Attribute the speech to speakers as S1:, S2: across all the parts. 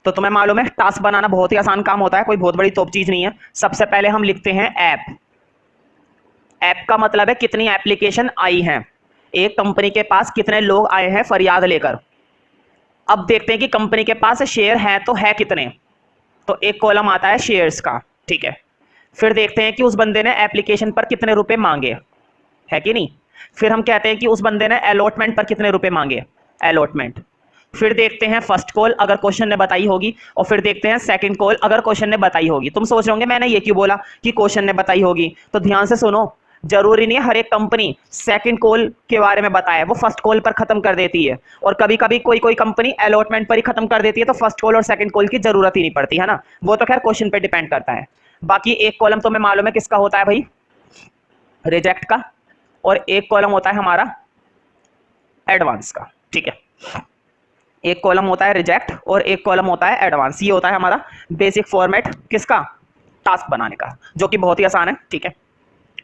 S1: तो तुम्हें मालूम है टास्क बनाना बहुत ही आसान काम होता है, कोई बहुत बड़ी तोप चीज नहीं है। सबसे पहले हम लिखते हैं ऐप। ऐप का मतलब है कितनी एप्लीकेशन आई हैं, एक कंपनी के पास कितने लोग आए हैं फरियाद लेकर। अब देखते हैं कि कंपनी के पास शेयर हैं तो है कितने, तो एक कॉलम आता है शेयर्स का, ठीक है। फिर देखते हैं कि उस बंदे ने एप्लीकेशन पर कितने रुपए मांगे, है कि नहीं। फिर हम कहते हैं कि उस बंदे ने अलॉटमेंट पर कितने रुपए मांगे, अलॉटमेंट। फिर देखते हैं फर्स्ट कॉल अगर क्वेश्चन ने बताई होगी, और फिर देखते हैं सेकंड कॉल अगर क्वेश्चन ने बताई होगी। तुम सोच रहे होंगे मैंने ये क्यों बोला कि क्वेश्चन ने बताई होगी, तो ध्यान से सुनो। जरूरी नहीं है हर एक कंपनी सेकंड कॉल के बारे में बताए, वो फर्स्ट कॉल पर खत्म कर देती है। और कभी कभी कोई कोई कंपनी अलॉटमेंट पर ही खत्म कर देती है, तो फर्स्ट कॉल और सेकंड कॉल की जरूरत ही नहीं पड़ती है ना। वो तो खैर क्वेश्चन पे डिपेंड करता है। बाकी एक कॉलम तो मैं मालूम है किसका होता है भाई, रिजेक्ट का, और एक कॉलम होता है हमारा एडवांस का, ठीक है। एक कॉलम होता है रिजेक्ट और एक कॉलम होता है एडवांस। ये होता है हमारा बेसिक फॉर्मेट किसका, टास्क बनाने का, जो कि बहुत ही आसान है, ठीक है।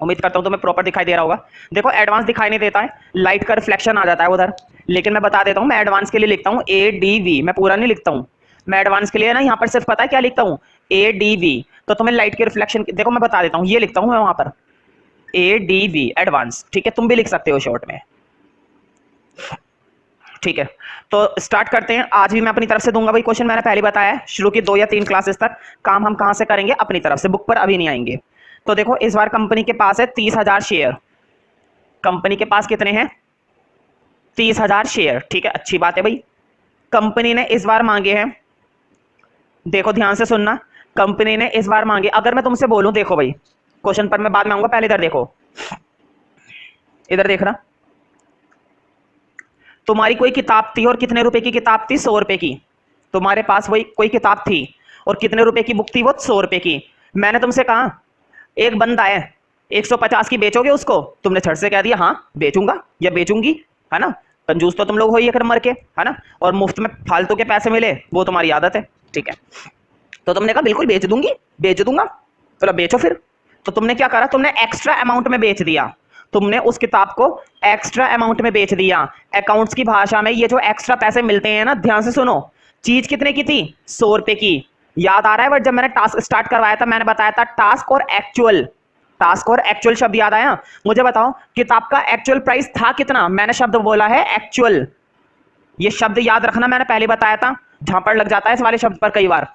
S1: उम्मीद करता हूं तुम्हें प्रॉपर दिखाई दे रहा होगा। देखो एडवांस दिखाई नहीं देता है, लाइट का रिफ्लेक्शन आ जाता है उधर, लेकिन मैं बता देता हूं मैं एडवांस के लिए लिखता हूं ADV, मैं पूरा नहीं लिखता हूं। मैं एडवांस के लिए ना यहाँ पर सिर्फ पता है क्या लिखता हूं, ADV। तो तुम्हें लाइट के रिफ्लेक्शन देखो मैं बता देता हूं, ये लिखता हूं मैं वहां पर ADV एडवांस, ठीक है। तुम भी लिख सकते हो शॉर्ट में, ठीक है। तो स्टार्ट करते हैं। आज भी मैं अपनी तरफ से दूंगा भाई क्वेश्चन, मैंने पहले बताया है शुरू की 2 या 3 क्लासेस तक काम हम कहां से करेंगे, अपनी तरफ से, बुक पर अभी नहीं आएंगे। तो देखो इस बार कंपनी के पास है 30,000 शेयर। कंपनी के पास कितने हैं, 30,000 शेयर, ठीक है, अच्छी बात है भाई। कंपनी ने इस बार मांगे हैं, देखो ध्यान से सुनना, कंपनी ने इस बार मांगे। अगर मैं तुमसे बोलूं, देखो भाई क्वेश्चन पर मैं बाद में आऊंगा, पहले इधर देखो, इधर देखना। तुम्हारी कोई किताब थी और कितने रुपए की किताब थी, 100 रुपए की। तुम्हारे पास वही कोई किताब थी और कितने रुपए की बुक थी, वो 100 रुपए की। मैंने तुमसे कहा एक बंदा है 150 की बेचोगे उसको, तुमने छट से कह दिया हाँ बेचूंगा या बेचूंगी, है ना। कंजूस तो तुम लोग हो ही अगर मर के, है ना। और मुफ्त में फालतू के पैसे मिले वो तुम्हारी आदत है, ठीक है। तो तुमने कहा बिल्कुल बेच दूंगी, बेच दूंगा, चलो बेचो फिर। तो तुमने क्या करा, तुमने एक्स्ट्रा अमाउंट में बेच दिया, तुमने उस किताब को एक्स्ट्रा अमाउंट में बेच दिया। अकाउंट्स की भाषा में ये जो एक्स्ट्रा पैसे मिलते हैं ना, ध्यान से सुनो, चीज कितने की थी, 100 रुपए की। याद आ रहा है बट जब मैंने टास्क स्टार्ट करवाया था मैंने बताया था टास्क और एक्चुअल, टास्क और एक्चुअल शब्द याद आया। मुझे बताओ किताब का एक्चुअल प्राइस था कितना, मैंने शब्द बोला है एक्चुअल। ये शब्द याद रखना, मैंने पहले बताया था, झापड़ लग जाता है इस वाले शब्द पर कई बार।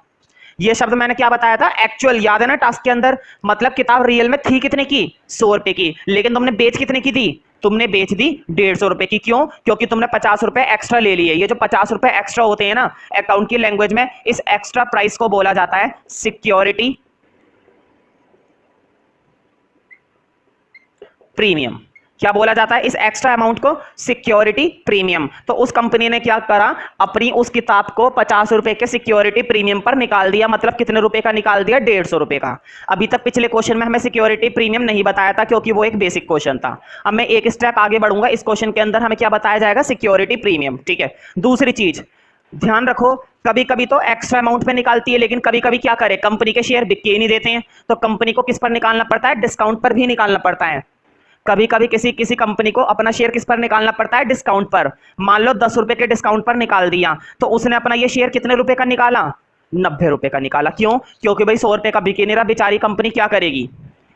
S1: ये शब्द मैंने क्या बताया था, एक्चुअल, याद है ना टास्क के अंदर। मतलब किताब रियल में थी कितने की, 100 रुपए की, लेकिन तुमने बेच कितने की थी, तुमने बेच दी 150 रुपए की। क्यों, क्योंकि तुमने 50 रुपए एक्स्ट्रा ले लिए। ये जो 50 रुपए एक्स्ट्रा होते हैं ना, अकाउंट की लैंग्वेज में इस एक्स्ट्रा प्राइस को बोला जाता है सिक्योरिटी प्रीमियम। क्या बोला जाता है इस एक्स्ट्रा अमाउंट को, सिक्योरिटी प्रीमियम। तो उस कंपनी ने क्या करा, अपनी उस किताब को 50 रुपए के सिक्योरिटी प्रीमियम पर निकाल दिया। मतलब कितने रुपए का निकाल दिया, 150 रुपए का। अभी तक पिछले क्वेश्चन में हमें सिक्योरिटी प्रीमियम नहीं बताया था क्योंकि वो एक बेसिक क्वेश्चन था। अब मैं एक स्टेप आगे बढ़ूंगा, इस क्वेश्चन के अंदर हमें क्या बताया जाएगा, सिक्योरिटी प्रीमियम, ठीक है। दूसरी चीज ध्यान रखो, कभी कभी तो एक्स्ट्रा अमाउंट पे निकालती है, लेकिन कभी कभी क्या करे, कंपनी के शेयर बिक के ही नहीं देते हैं, तो कंपनी को किस पर निकालना पड़ता है, डिस्काउंट पर भी निकालना पड़ता है। कभी कभी किसी किसी कंपनी को अपना शेयर किस पर निकालना पड़ता है, डिस्काउंट पर। मान लो 10 रुपए के डिस्काउंट पर निकाल दिया, तो उसने अपना ये शेयर कितने रुपए का निकाला, 90 रुपए का निकाला। क्यों, क्योंकि भाई 100 रुपए का बिक नहीं रहा, बेचारी कंपनी क्या करेगी,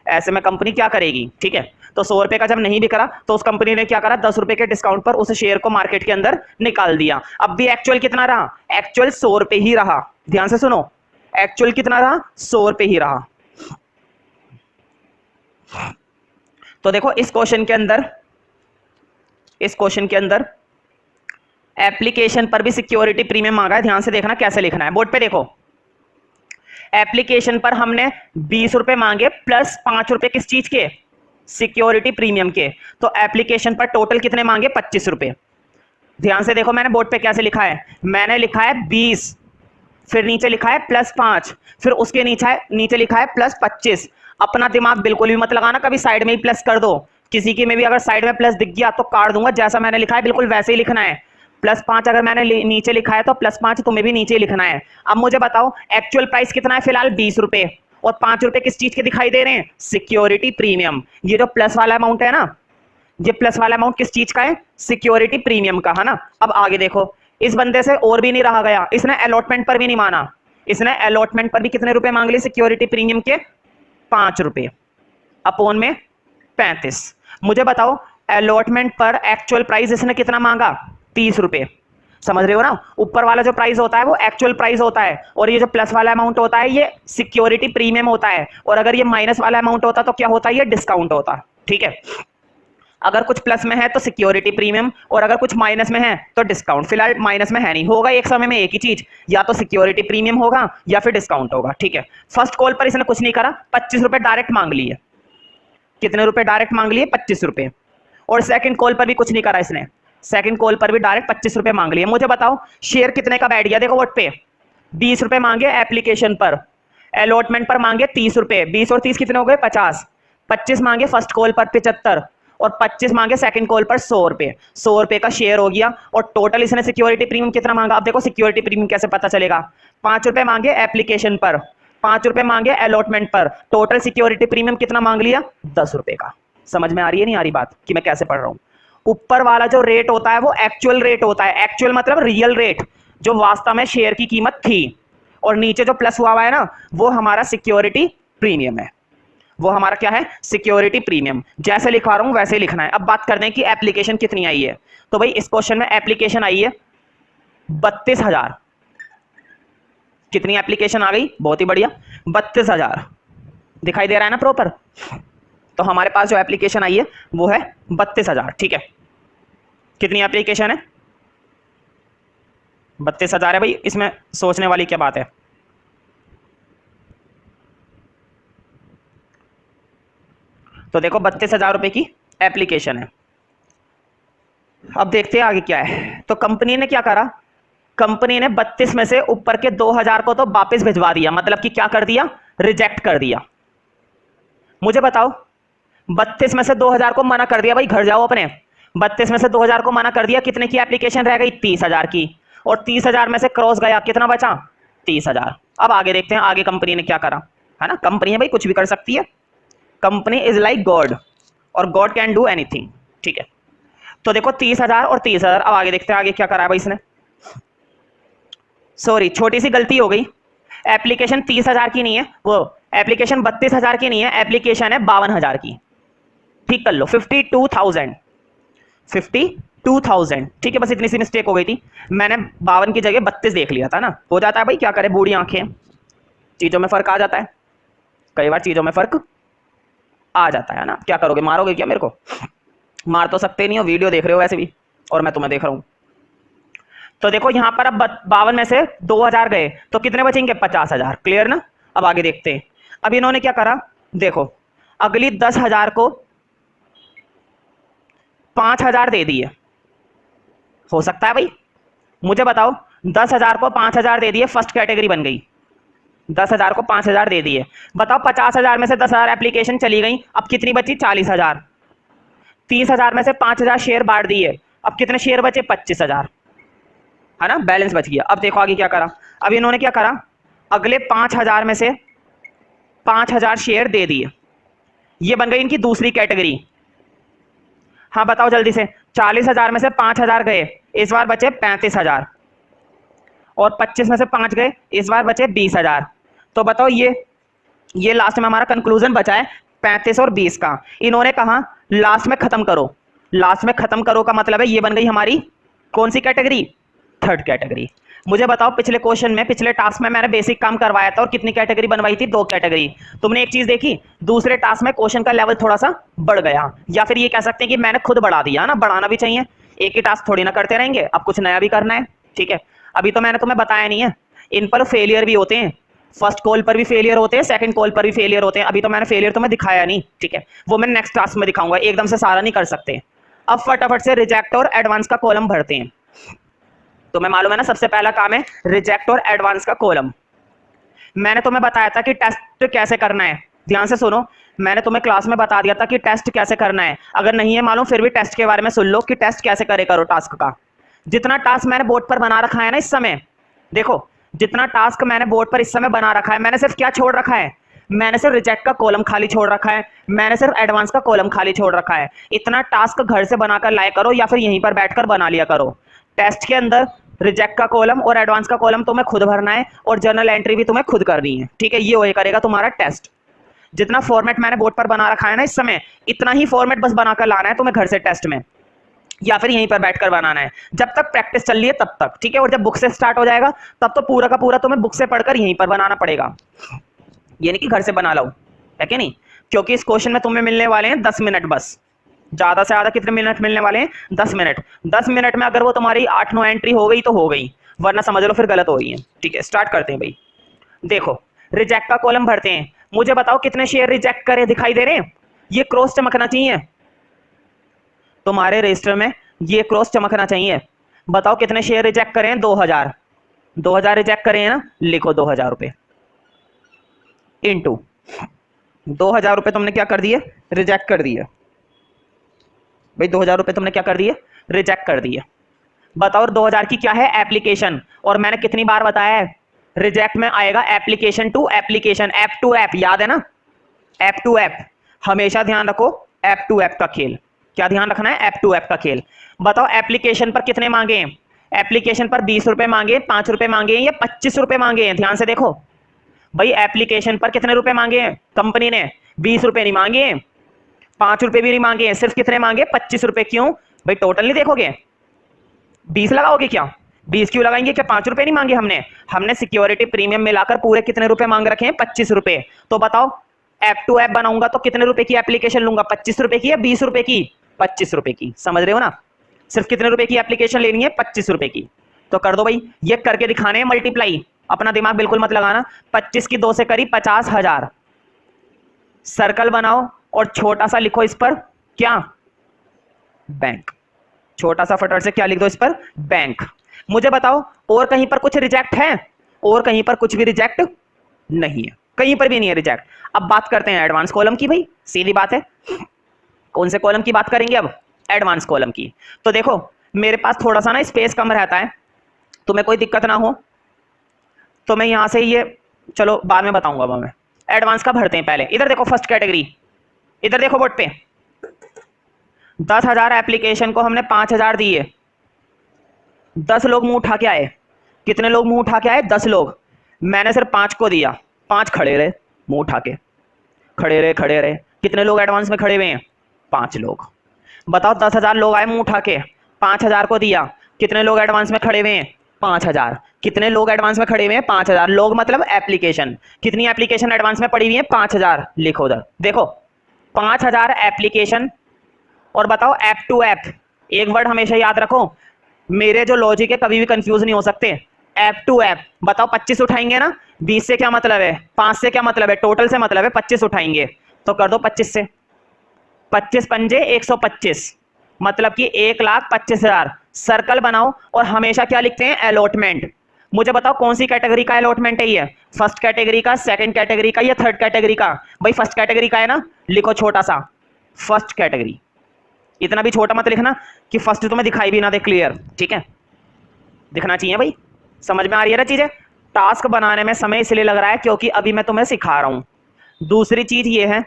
S1: ऐसे में कंपनी क्या करेगी, ठीक है। तो 100 रुपए का जब नहीं बिक रहा तो उस कंपनी ने क्या करा, 10 रुपए के डिस्काउंट पर उस शेयर को मार्केट के अंदर निकाल दिया। अब भी एक्चुअल कितना रहा, एक्चुअल 100 रुपए ही रहा। ध्यान से सुनो, एक्चुअल कितना रहा, 100 रुपए ही रहा। तो देखो इस क्वेश्चन के अंदर, इस क्वेश्चन के अंदर एप्लीकेशन पर भी सिक्योरिटी प्रीमियम मांगा है। ध्यान से देखना कैसे लिखना है, बोर्ड पे देखो। एप्लीकेशन पर हमने 20 रुपए मांगे प्लस 5 रुपए किस चीज के, सिक्योरिटी प्रीमियम के। तो एप्लीकेशन पर टोटल कितने मांगे, 25 रुपए। ध्यान से देखो मैंने बोर्ड पे कैसे लिखा है, मैंने लिखा है 20, फिर नीचे लिखा है +5, फिर उसके नीचे लिखा है +25। अपना दिमाग बिल्कुल भी मत लगाना, कभी साइड में ही प्लस कर दो। किसी की में भी अगर साइड में प्लस दिख गया तो काट दूंगा, जैसा मैंने लिखा है बिल्कुल वैसे ही लिखना है। +5 अगर मैंने नीचे लिखा है तो +5 तुम्हें भी नीचे लिखना है। अब मुझे बताओ एक्चुअल प्राइस कितना है, फिलहाल 20 रुपए, और 5 रुपए किस चीज के दिखाई दे रहे हैं, सिक्योरिटी प्रीमियम। ये जो प्लस वाला अमाउंट है ना, ये प्लस वाला अमाउंट किस चीज का है, सिक्योरिटी प्रीमियम का, है ना। अब आगे देखो, इस बंदे से और भी नहीं रहा गया, इसने अलॉटमेंट पर भी नहीं माना, इसने अलॉटमेंट पर भी कितने रुपए मांग लिए सिक्योरिटी प्रीमियम के? 5 रुपए अपॉन में 35। मुझे बताओ अलॉटमेंट पर एक्चुअल प्राइस इसने कितना मांगा? 30 रुपए। समझ रहे हो ना, ऊपर वाला जो प्राइस होता है वो एक्चुअल प्राइस होता है और ये जो प्लस वाला अमाउंट होता है ये सिक्योरिटी प्रीमियम होता है, और अगर ये माइनस वाला अमाउंट होता तो क्या होता है? ये डिस्काउंट होता। ठीक है, अगर कुछ प्लस में है तो सिक्योरिटी प्रीमियम और अगर कुछ माइनस में है तो डिस्काउंट। फिलहाल माइनस में है नहीं, होगा एक समय में एक ही चीज, या तो सिक्योरिटी प्रीमियम होगा या फिर डिस्काउंट होगा। ठीक है, फर्स्ट कॉल पर इसने कुछ नहीं करा, 25 रुपए डायरेक्ट मांग लिए। कितने रुपए डायरेक्ट मांग लिए? 25 रुपए। और सेकंड कॉल पर भी कुछ नहीं करा इसने, सेकंड कॉल पर भी डायरेक्ट 25 रुपए मांग लिए। मुझे बताओ शेयर कितने का बैठ गया? देखो वोट पे 20 रुपए मांगे एप्लीकेशन पर, अलॉटमेंट पर मांगे 30 रुपए, 20 और 30 कितने हो गए? 50। 25 मांगे फर्स्ट कॉल पर 75 और 25 मांगे सेकंड कॉल पर 100 रुपए, 100 रुपए का शेयर हो गया। और टोटल इसने सिक्योरिटी प्रीमियम कितना मांगा? अब देखो सिक्योरिटी प्रीमियम कैसे पता चलेगा? 5 रुपए मांगे एप्लीकेशन पर, 5 रुपए मांगे अलॉटमेंट पर, टोटल सिक्योरिटी प्रीमियम कितना मांग लिया? 10 रुपए का। समझ में आ रही है नहीं आ रही बात कि मैं कैसे पढ़ रहा हूं? ऊपर वाला जो रेट होता है वो एक्चुअल रेट होता है, एक्चुअल मतलब रियल रेट जो वास्तव में शेयर की कीमत थी, और नीचे जो प्लस हुआ है ना वो हमारा सिक्योरिटी प्रीमियम है। वो हमारा क्या है? Security premium. जैसे लिखवा रहा हूं वैसे ही लिखना है। अब बात करते हैं कि एप्लीकेशन कितनी आई है। तो भाई इस क्वेश्चन में एप्लीकेशन आई है 32,000। कितनी एप्लीकेशन आ गई? बहुत ही बढ़िया, 32,000 दिखाई दे रहा है ना प्रॉपर। तो हमारे पास जो एप्लीकेशन आई है वो है 32,000। ठीक है, कितनी एप्लीकेशन है? 32,000 है भाई, इसमें सोचने वाली क्या बात है? तो देखो 32,000 रुपए की एप्लीकेशन है। अब देखते हैं आगे क्या है। तो कंपनी ने क्या करा? कंपनी ने 32 में से ऊपर के 2,000 को तो वापस भिजवा दिया, मतलब कि क्या कर दिया? रिजेक्ट कर दिया। मुझे बताओ 32 में से 2,000 को मना कर दिया, भाई घर जाओ अपने। 32 में से 2,000 को मना कर दिया, कितने की एप्लीकेशन रह गई? 30,000 की। और 30,000 में से क्रॉस गया, कितना बचा? 30,000। अब आगे देखते हैं आगे कंपनी ने क्या करा, है ना। कंपनी है भाई, कुछ भी कर सकती है। कंपनी इज लाइक गॉड और गॉड कैन डू एनीथिंग। ठीक है, तो देखो 30,000 और 30,000। अब आगे देखते हैं आगे क्या करा है भाई इसने। सॉरी, छोटी सी गलती हो गई, एप्लीकेशन 30,000 की नहीं है, वो एप्लीकेशन 32,000 की नहीं है, एप्लीकेशन है 52,000 की। ठीक कर लो, 52,000, 52,000। ठीक है, बस इतनी सी मिस्टेक हो गई थी, मैंने 52 की जगह 32 देख लिया था ना। हो जाता है भाई, क्या करे, बूढ़ी आंखें, चीजों में फर्क आ जाता है, कई बार चीजों में फर्क आ जाता है ना। क्या करोगे, मारोगे क्या मेरे को? मार तो सकते नहीं हो, वीडियो देख रहे हो वैसे भी और मैं तुम्हें देख रहा हूं। तो देखो यहां पर अब 52 में से 2,000 गए तो कितने बचेंगे? 50,000। क्लियर ना। अब आगे देखते हैं। अब इन्होंने क्या करा, देखो अगली 10,000 को 5,000 दे दिए। हो सकता है भाई, मुझे बताओ 10,000 को 5,000 दे दिए, फर्स्ट कैटेगरी बन गई। 10,000 को 5,000 दे दिए, बताओ 50,000 में से 10,000 एप्लीकेशन चली गई, अब कितनी बची? 40,000। 30,000 में से 5,000 शेयर बांट दिए, अब कितने शेयर बचे? 25,000, है ना, बैलेंस बच गया। अब देखो आगे क्या करा। अब इन्होंने क्या करा, अगले 5,000 में से 5,000 शेयर दे दिए, ये बन गई इनकी दूसरी कैटेगरी। हाँ बताओ जल्दी से, 40,000 में से 5,000 गए, इस बार बचे 35,000, और 25 में से 5 गए, इस बार बचे 20,000। तो बताओ ये लास्ट में हमारा कंक्लूजन बचा है 35 और 20 का। इन्होंने कहा लास्ट में खत्म करो, लास्ट में खत्म करो का मतलब है ये बन गई हमारी कौन सी कैटेगरी? Third category. मुझे बताओ पिछले क्वेश्चन में, पिछले टास्क में मैंने बेसिक काम करवाया था और कितनी कैटेगरी बनवाई थी? 2 कैटेगरी। तुमने एक चीज देखी, दूसरे टास्क में क्वेश्चन का लेवल थोड़ा सा बढ़ गया, या फिर ये कह सकते हैं कि मैंने खुद बढ़ा दिया ना, बढ़ाना भी चाहिए, एक ही टास्क थोड़ी ना करते रहेंगे, अब कुछ नया भी करना है। ठीक है, अभी तो मैंने तुम्हें बताया नहीं है, इन पर फेलियर भी होते हैं, फर्स्ट कॉल पर भी फेलियर होते हैं, सेकंड कॉल पर भी फेलियर होते हैं। अभी तो मैंने फेलियर तुम्हें दिखाया नहीं, ठीक है, वो मैं नेक्स्ट टास्क में दिखाऊंगा, एकदम से सारा नहीं कर सकते। अब फटाफट से रिजेक्ट और एडवांस का कॉलम भरते हैं। तो मैं मालूम है ना, सबसे पहला काम है रिजेक्ट और एडवांस का कॉलम। मैंने तुम्हें बताया था कि टेस्ट कैसे करना है, ध्यान से सुनो, मैंने तुम्हें क्लास में बता दिया था कि टेस्ट कैसे करना है। अगर नहीं है मालूम फिर भी टेस्ट के बारे में सुन लो कि टेस्ट कैसे करे करो टास्क का। जितना टास्क मैंने बोर्ड पर बना रखा है ना इस समय, देखो जितना टास्क मैंने बोर्ड पर इस समय बना रखा है, मैंने सिर्फ क्या छोड़ रखा है, मैंने सिर्फ रिजेक्ट का कॉलम खाली छोड़ रखा है, मैंने सिर्फ एडवांस का कॉलम खाली छोड़ रखा है। इतना टास्क घर से बनाकर लाया करो या फिर यहीं पर बैठकर बना लिया करो। टेस्ट के अंदर रिजेक्ट का कॉलम और एडवांस का कॉलम तुम्हें खुद भरना है और जर्नल एंट्री भी तुम्हें खुद करनी है, ठीक है। ये वही करेगा तुम्हारा टेस्ट। जितना फॉर्मेट मैंने बोर्ड पर बना रखा है ना इस समय, इतना ही फॉर्मेट बस बनाकर लाना है तुम्हें घर से टेस्ट में, या फिर यहीं पर बैठकर बनाना है जब तक प्रैक्टिस चल रही है तब तक, ठीक है। और जब बुक से स्टार्ट हो जाएगा तब तो पूरा का पूरा तुम्हें बुक से पढ़कर यहीं पर बनाना पड़ेगा, ये नहीं कि घर से बना लो, है कि नहीं। क्योंकि इस क्वेश्चन में तुम्हें मिलने वाले हैं 10 मिनट बस, ज्यादा से ज्यादा कितने मिनट मिलने वाले हैं, 10 मिनट। 10 मिनट में अगर वो तुम्हारी 8-9 एंट्री हो गई तो हो गई, वरना समझ लो फिर गलत हो गई है, ठीक है। स्टार्ट करते हैं भाई। देखो रिजेक्ट का कॉलम भरते हैं, मुझे बताओ कितने शेयर रिजेक्ट करे, दिखाई दे रहे हैं, ये क्रॉस चमकना चाहिए तुम्हारे रजिस्टर में, ये क्रॉस चमकना चाहिए। बताओ कितने शेयर रिजेक्ट करें, 2000। 2000 रिजेक्ट करें ना, लिखो 2000 रुपए इंटू 2000 रुपए तुमने क्या कर दिए, रिजेक्ट कर दिए भाई। 2000 रुपए तुमने क्या कर दिए, रिजेक्ट कर दिए। बताओ 2000 की क्या है एप्लीकेशन, और मैंने कितनी बार बताया है रिजेक्ट में आएगा application to application, app to app, याद है ना, ऐप टू ऐप। हमेशा ध्यान रखो ऐप टू ऐप का खेल, क्या ध्यान रखना है, ऐप टू ऐप का खेल। बताओ एप्लीकेशन पर कितने मांगे हैं, एप्लीकेशन पर 20 रुपए मांगे, 5 रुपए मांगे या 25 रुपए मांगे हैं, ध्यान से देखो भाई। एप्लीकेशन पर कितने रुपए मांगे हैं कंपनी ने, 20 रुपए नहीं मांगे, 5 रुपए भी नहीं मांगे, सिर्फ कितने मांगे, 25 रुपए। क्यों भाई, टोटल नहीं देखोगे, 20 लगाओगे क्या, 20 क्यों लगाएंगे, क्या 5 रुपए नहीं मांगे हमने, हमने सिक्योरिटी प्रीमियम मिलाकर पूरे कितने रुपए मांग रखे हैं, 25 रुपए। तो बताओ ऐप टू ऐप बनाऊंगा तो कितने रुपए की एप्लीकेशन लूंगा, 25 रुपए की या 20 रुपए की, 25 रुपए की, समझ रहे हो ना। सिर्फ कितने रुपए की एप्लीकेशन लेनी है, 25 रुपए की। तो कर दो भाई, ये करके दिखाने हैं मल्टीप्लाई, अपना दिमाग बिल्कुल मत लगाना। 25 की 2 से करी 50,000, सर्कल बनाओ और छोटा सा लिखो इस पर क्या, बैंक। छोटा सा फटाफट से क्या लिख दो इस पर, बैंक। मुझे बताओ और कहीं पर कुछ रिजेक्ट है, और कहीं पर कुछ भी रिजेक्ट नहीं है, कहीं पर भी नहीं है रिजेक्ट। अब बात करते हैं एडवांस कॉलम की भाई, सीधी बात है। कौन से कॉलम की बात करेंगे अब, एडवांस कॉलम की। तो देखो मेरे पास थोड़ा सा ना स्पेस कम रहता है, तुम्हें कोई दिक्कत ना हो तो मैं यहां से ये, चलो बाद में बताऊंगा मैं। एडवांस का भरते हैं पहले, इधर देखो फर्स्ट कैटेगरी, इधर देखो बोर्ड पे 10,000 एप्लीकेशन को हमने 5,000 दिए, 10 लोग मुंह उठा के आए, कितने लोग मुंह उठा के आए, 10 लोग, मैंने सिर्फ 5 को दिया, 5 खड़े रहे मुंह उठा के, खड़े रहे खड़े रहे, कितने लोग एडवांस में खड़े हुए हैं, 5 लोग। बताओ 10,000 लोग आए मुंह उठा के, 5,000 को दिया, कितने लोग एडवांस में खड़े हुए हैं, 5,000। कितने लोग एडवांस में खड़े हुए हैं, 5,000 लोग, मतलब एप्लीकेशन, कितनी एप्लीकेशन एडवांस में पड़ी हुई है, 5,000। लिखो उधर देखो 5,000 एप्लीकेशन। और बताओ ऐप टू ऐप, एक वर्ड हमेशा याद रखो, मेरे जो लॉजिक है कभी भी कंफ्यूज नहीं हो सकते। ऐप टू ऐप, बताओ 25 उठाएंगे ना, 20 से क्या मतलब है, 5 से क्या मतलब है, टोटल से मतलब है, 25 उठाएंगे तो कर दो 25 से, 25 पंजे 125, मतलब कि 1,25,000। सर्कल बनाओ और हमेशा क्या लिखते हैं, अलॉटमेंट। मुझे बताओ कौन सी कैटेगरी का अलॉटमेंट है ये, फर्स्ट कैटेगरी का, सेकंड कैटेगरी का या थर्ड कैटेगरी का। भाई फर्स्ट कैटेगरी का है ना, लिखो छोटा सा फर्स्ट कैटेगरी, इतना भी छोटा मत लिखना कि फर्स्ट तुम्हें दिखाई भी ना दे, क्लियर, ठीक है, दिखना चाहिए भाई। समझ में आ रही है ना चीजें। टास्क बनाने में समय इसलिए लग रहा है क्योंकि अभी मैं तुम्हें सिखा रहा हूं। दूसरी चीज ये है,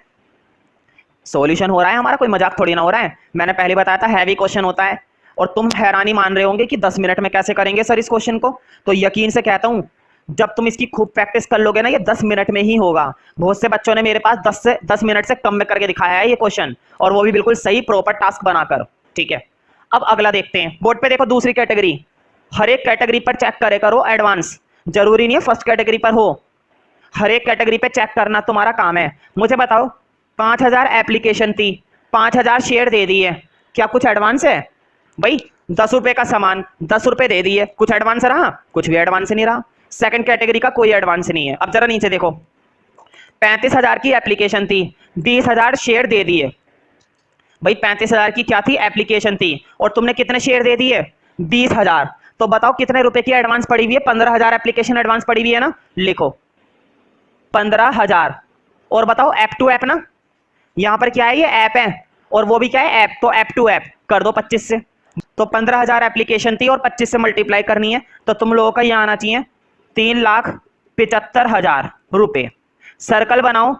S1: सॉल्यूशन हो रहा है हमारा, कोई मजाक थोड़ी ना हो रहा है। मैंने पहले बताया था हैवी क्वेश्चन होता है, और तुम हैरानी मान रहे होंगे कि 10 मिनट में कैसे करेंगे सर इस क्वेश्चन को। तो यकीन से कहता हूं जब तुम इसकी खूब प्रैक्टिस कर लोगे ना, ये 10 मिनट में ही होगा। बहुत से बच्चों ने मेरे पास 10 मिनट से कम में करके दिखाया है ये क्वेश्चन, और वो भी बिल्कुल सही प्रॉपर टास्क बनाकर, ठीक है। अब अगला देखते हैं, बोर्ड पे देखो दूसरी कैटेगरी, हर एक कैटेगरी पर चेक करे करो एडवांस, जरूरी नहीं है फर्स्ट कैटेगरी पर हो, हर एक कैटेगरी पे चेक करना तुम्हारा काम है। मुझे बताओ 5,000 एप्लीकेशन थी, 5,000 शेयर दे दिए, क्या कुछ एडवांस है भाई। 10 रुपए का सामान 10 रुपए दे दिए, कुछ एडवांस रहा, कुछ भी एडवांस नहीं रहा। सेकंड कैटेगरी का कोई एडवांस नहीं है। अब जरा नीचे देखो, 35,000 की एप्लीकेशन थी, 20,000 शेयर दे दिए। भाई 35,000 की क्या थी, एप्लीकेशन थी, और तुमने कितने शेयर दे दिए, 20,000। तो बताओ कितने रुपए की एडवांस पड़ी हुई है, 15,000 एप्लीकेशन एडवांस पड़ी हुई है ना, लिखो 15,000। और बताओ ऐप टू ऐप ना, यहां पर क्या है, ये ऐप है, और वो भी क्या है, ऐप, तो ऐप टू ऐप कर दो 25 से। तो 15,000 एप्लीकेशन थी और 25 से मल्टीप्लाई करनी है, तो तुम लोगों का यहां आना चाहिए 3,75,000 रुपए। सर्कल बनाओ,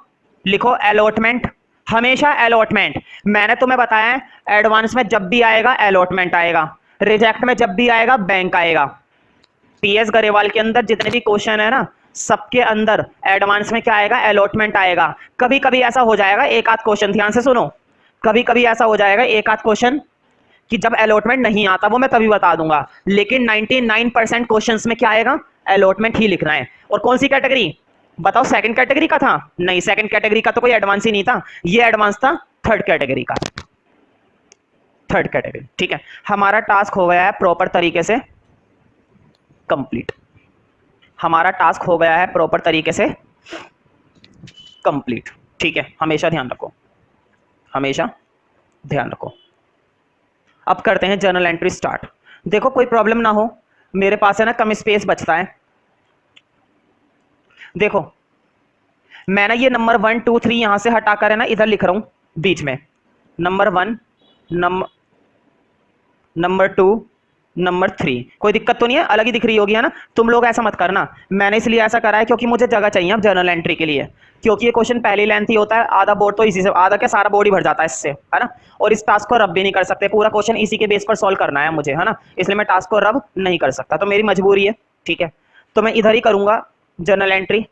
S1: लिखो अलॉटमेंट, हमेशा अलॉटमेंट। मैंने तुम्हें बताया है एडवांस में जब भी आएगा अलॉटमेंट आएगा, रिजेक्ट में जब भी आएगा बैंक आएगा, PS गरेवाल के अंदर जितने भी क्वेश्चन है ना, सबके अंदर एडवांस में क्या आएगा, अलॉटमेंट आएगा। कभी कभी ऐसा हो जाएगा एक आध क्वेश्चन, ध्यान से सुनो, कभी कभी ऐसा हो जाएगा एक आध क्वेश्चन कि जब अलॉटमेंट नहीं आता, वो मैं तभी बता दूंगा, लेकिन 99% क्वेश्चंस में क्या आएगा, अलॉटमेंट ही लिखना है। और कौन सी कैटेगरी बताओ, सेकंड कैटेगरी का था? नहीं, सेकंड कैटेगरी का तो कोई एडवांस ही नहीं था, ये एडवांस था थर्ड कैटेगरी का, थर्ड कैटेगरी। ठीक है, हमारा टास्क हो गया है प्रॉपर तरीके से कंप्लीट, हमारा टास्क हो गया है प्रॉपर तरीके से कंप्लीट। ठीक है, हमेशा ध्यान रखो, हमेशा ध्यान रखो। अब करते हैं जर्नल एंट्री स्टार्ट। देखो कोई प्रॉब्लम ना हो, मेरे पास है ना कम स्पेस बचता है। देखो मैं ना ये नंबर 1 2 3 यहां से हटाकर है ना इधर लिख रहा हूं बीच में, नंबर 1 नंबर 2 नंबर 3, कोई दिक्कत तो नहीं है, अलग ही दिख रही होगी है ना। तुम लोग ऐसा मत करना, मैंने इसलिए ऐसा करा है क्योंकि मुझे जगह चाहिए अब जर्नल एंट्री के लिए, क्योंकि ये क्वेश्चन पहले लेंथ ही होता है, आधा बोर्ड तो इसी से, आधा क्या सारा बोर्ड ही भर जाता है इससे, है ना। और इस टास्क को रब भी नहीं कर सकते, पूरा क्वेश्चन इसी के बेस पर सॉल्व करना है मुझे, है ना, इसलिए मैं टास्क को रब नहीं कर सकता, तो मेरी मजबूरी है। ठीक है, तो मैं इधर ही करूंगा जर्नल एंट्री,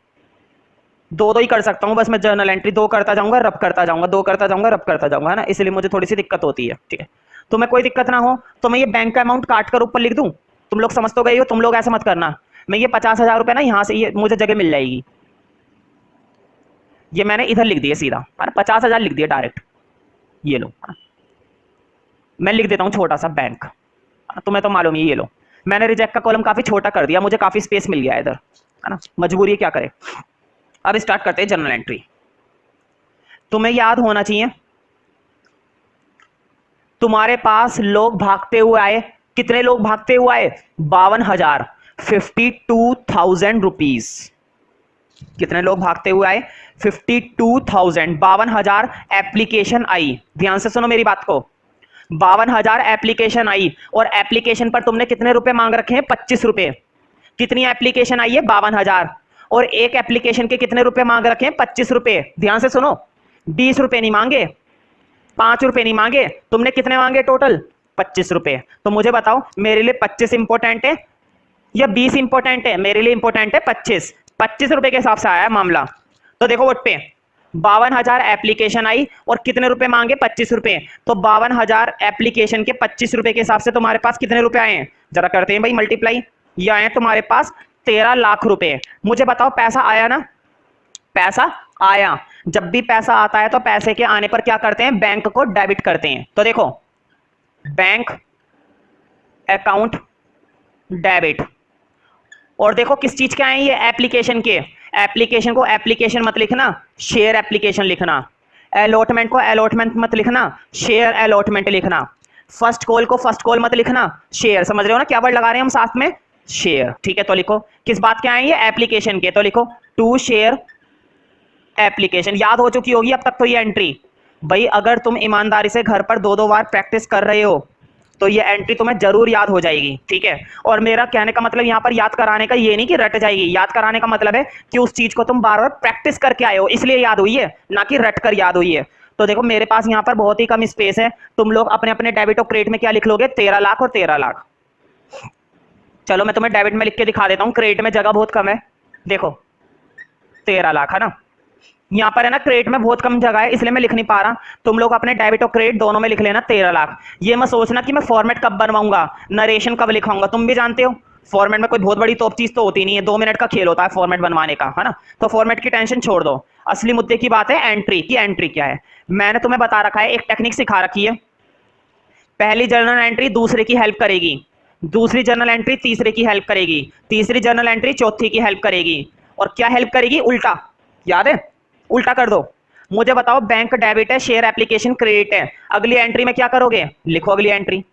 S1: दो ही कर सकता हूँ बस, मैं जर्नल एंट्री 2 करता जाऊंगा, रब करता जाऊंगा, 2 करता जाऊंगा, रब करता जाऊंगा, है ना, इसलिए मुझे थोड़ी सी दिक्कत होती है। ठीक है, तो मैं कोई दिक्कत ना हो तो मैं ये बैंक का अमाउंट काट कर ऊपर लिख दूं, तुम लोग समझ तो गए हो, तुम लोग ऐसा मत करना। मैं ये 50,000 रुपए ना यहाँ से ये मुझे जगह मिल जाएगी, ये मैंने इधर लिख दिया सीधा, है ना, 50,000 लिख दिया डायरेक्ट, ये लो, है ना? मैं लिख देता हूँ छोटा सा बैंक, तुम्हें तो मालूम है, ये लो, मैंने रिजेक्ट का कॉलम काफी छोटा कर दिया, मुझे काफी स्पेस मिल गया इधर, है ना, मजबूरी है, क्या करे। अब स्टार्ट करते हैं जर्नल एंट्री। तुम्हें याद होना चाहिए, तुम्हारे पास लोग भागते हुए आए, कितने लोग भागते हुए आए, 52,000, 52,000 रुपीज। कितने लोग भागते हुए आए, 52,000, 52,000 एप्लीकेशन आई, ध्यान से सुनो मेरी बात को, 52,000 एप्लीकेशन आई, और एप्लीकेशन पर तुमने कितने रुपए मांग रखे हैं, 25 रुपए। कितनी एप्लीकेशन आई है, 52,000, और एक एप्लीकेशन के कितने रुपए मांग रखे हैं, 25 रुपए। ध्यान से सुनो, 20 रुपए नहीं मांगे, 5 रुपए नहीं मांगे, तुमने कितने मांगे टोटल, 25 रुपए। तो मुझे बताओ मेरे लिए 25 इंपॉर्टेंट है या 20 इंपॉर्टेंट है, मेरे लिए इंपॉर्टेंट है 25, 25 रुपए के हिसाब से आया मामला। तो देखो वोट पे 52,000 एप्लीकेशन आई और कितने रुपए मांगे, 25 रुपए, तो 52,000 एप्लीकेशन के 25 रुपए के हिसाब से तुम्हारे पास कितने रुपए आए हैं, जरा करते हैं भाई मल्टीप्लाई, ये आए तुम्हारे पास 13 लाख रुपए। मुझे बताओ पैसा आया ना, पैसा आया। जब भी पैसा आता है तो पैसे के आने पर क्या करते हैं, बैंक को डेबिट करते हैं। तो देखो बैंक अकाउंट डेबिट, और देखो किस चीज के आए ये, एप्लीकेशन के। एप्लीकेशन को एप्लीकेशन मत लिखना, शेयर एप्लीकेशन लिखना। अलॉटमेंट को अलॉटमेंट मत लिखना, शेयर अलॉटमेंट लिखना। फर्स्ट कॉल को फर्स्ट कॉल मत लिखना, शेयर। समझ रहे हो ना क्या वर्ड लगा रहे हैं हम साथ में, शेयर। ठीक है, तो लिखो किस बात के आए ये, एप्लीकेशन के, तो लिखो टू शेयर एप्लीकेशन। याद हो चुकी होगी अब तक तो ये एंट्री। भाई अगर तुम ईमानदारी से घर पर 2-2 बार प्रैक्टिस कर रहे हो तो ये एंट्री तुम्हें जरूर याद हो जाएगी। ठीक है, और मेरा कहने का मतलब यहाँ पर याद कराने का ये नहीं कि रट जाएगी, याद कराने का मतलब है कि उस चीज को तुम बार बार प्रैक्टिस करके आए हो, इसलिए याद हुई है, ना कि रट कर याद हुई है। तो देखो मेरे पास यहाँ पर बहुत ही कम स्पेस है, तुम लोग अपने अपने डेबिट और क्रेडिट में क्या लिख लोगे, 13 लाख और 13 लाख। चलो मैं तुम्हें डेबिट में लिख के दिखा देता हूँ, क्रेडिट में जगह बहुत कम है। देखो 13 लाख है ना, यहाँ पर है ना क्रेडिट में बहुत कम जगह है, इसलिए मैं लिख नहीं पा रहा। तुम लोग अपने डेबिट और क्रेडिट दोनों में लिख लेना 13 लाख। ये मत सोचना कि मैं फॉर्मेट कब बनवाऊंगा, नरेशन कब लिखाऊंगा, तुम भी जानते हो फॉर्मेट में कोई बहुत बड़ी तोप चीज तो होती नहीं है, 2 मिनट का खेल होता है फॉर्मेट बनवाने का, है ना। तो फॉर्मेट की टेंशन छोड़ दो, असली मुद्दे की बात है एंट्री की। एंट्री क्या है, मैंने तुम्हें बता रखा है, एक टेक्निक सिखा रखी है। पहली जर्नल एंट्री दूसरे की हेल्प करेगी, दूसरी जर्नल एंट्री तीसरे की हेल्प करेगी, तीसरी जर्नल एंट्री चौथी की हेल्प करेगी, और क्या हेल्प करेगी, उल्टा। याद है, उल्टा कर दो। मुझे बताओ बैंक डेबिट है, शेयर एप्लीकेशन क्रेडिट है, अगली एंट्री में क्या करोगे, लिखो अगली एंट्री।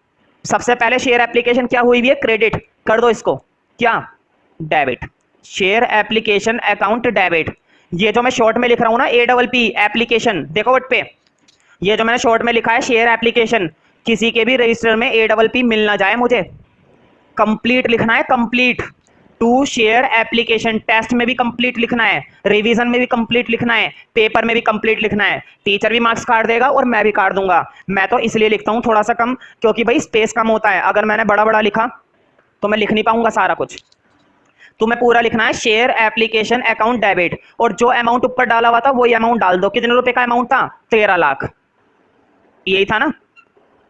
S1: सबसे पहले शेयर एप्लीकेशन क्या हुई भी है, क्रेडिट, कर दो इसको क्या, debit. Share application account debit. ये जो मैं शॉर्ट में लिख रहा हूं ना, APP एप्लीकेशन, देखो वट पे, ये जो मैंने शॉर्ट में लिखा है शेयर एप्लीकेशन, किसी के भी रजिस्टर में APP मिल ना जाए, मुझे कंप्लीट लिखना है, complete. To share application, test में भी कंप्लीट लिखना है, रिवीजन में भी कंप्लीट लिखना है, पेपर में भी कंप्लीट लिखना है। टीचर भी मार्क्स काट देगा और मैं भी काट दूंगा। मैं तो इसलिए लिखता हूं थोड़ा सा कम, क्योंकि भाई स्पेस कम होता है, अगर मैंने बड़ा बड़ा लिखा तो मैं लिख नहीं पाऊंगा सारा कुछ। तुम्हें पूरा लिखना है शेयर एप्लीकेशन अकाउंट डेबिट, और जो अमाउंट ऊपर डाला हुआ था वही अमाउंट डाल दो। कितने रुपए का अमाउंट था? 13 लाख, यही था ना,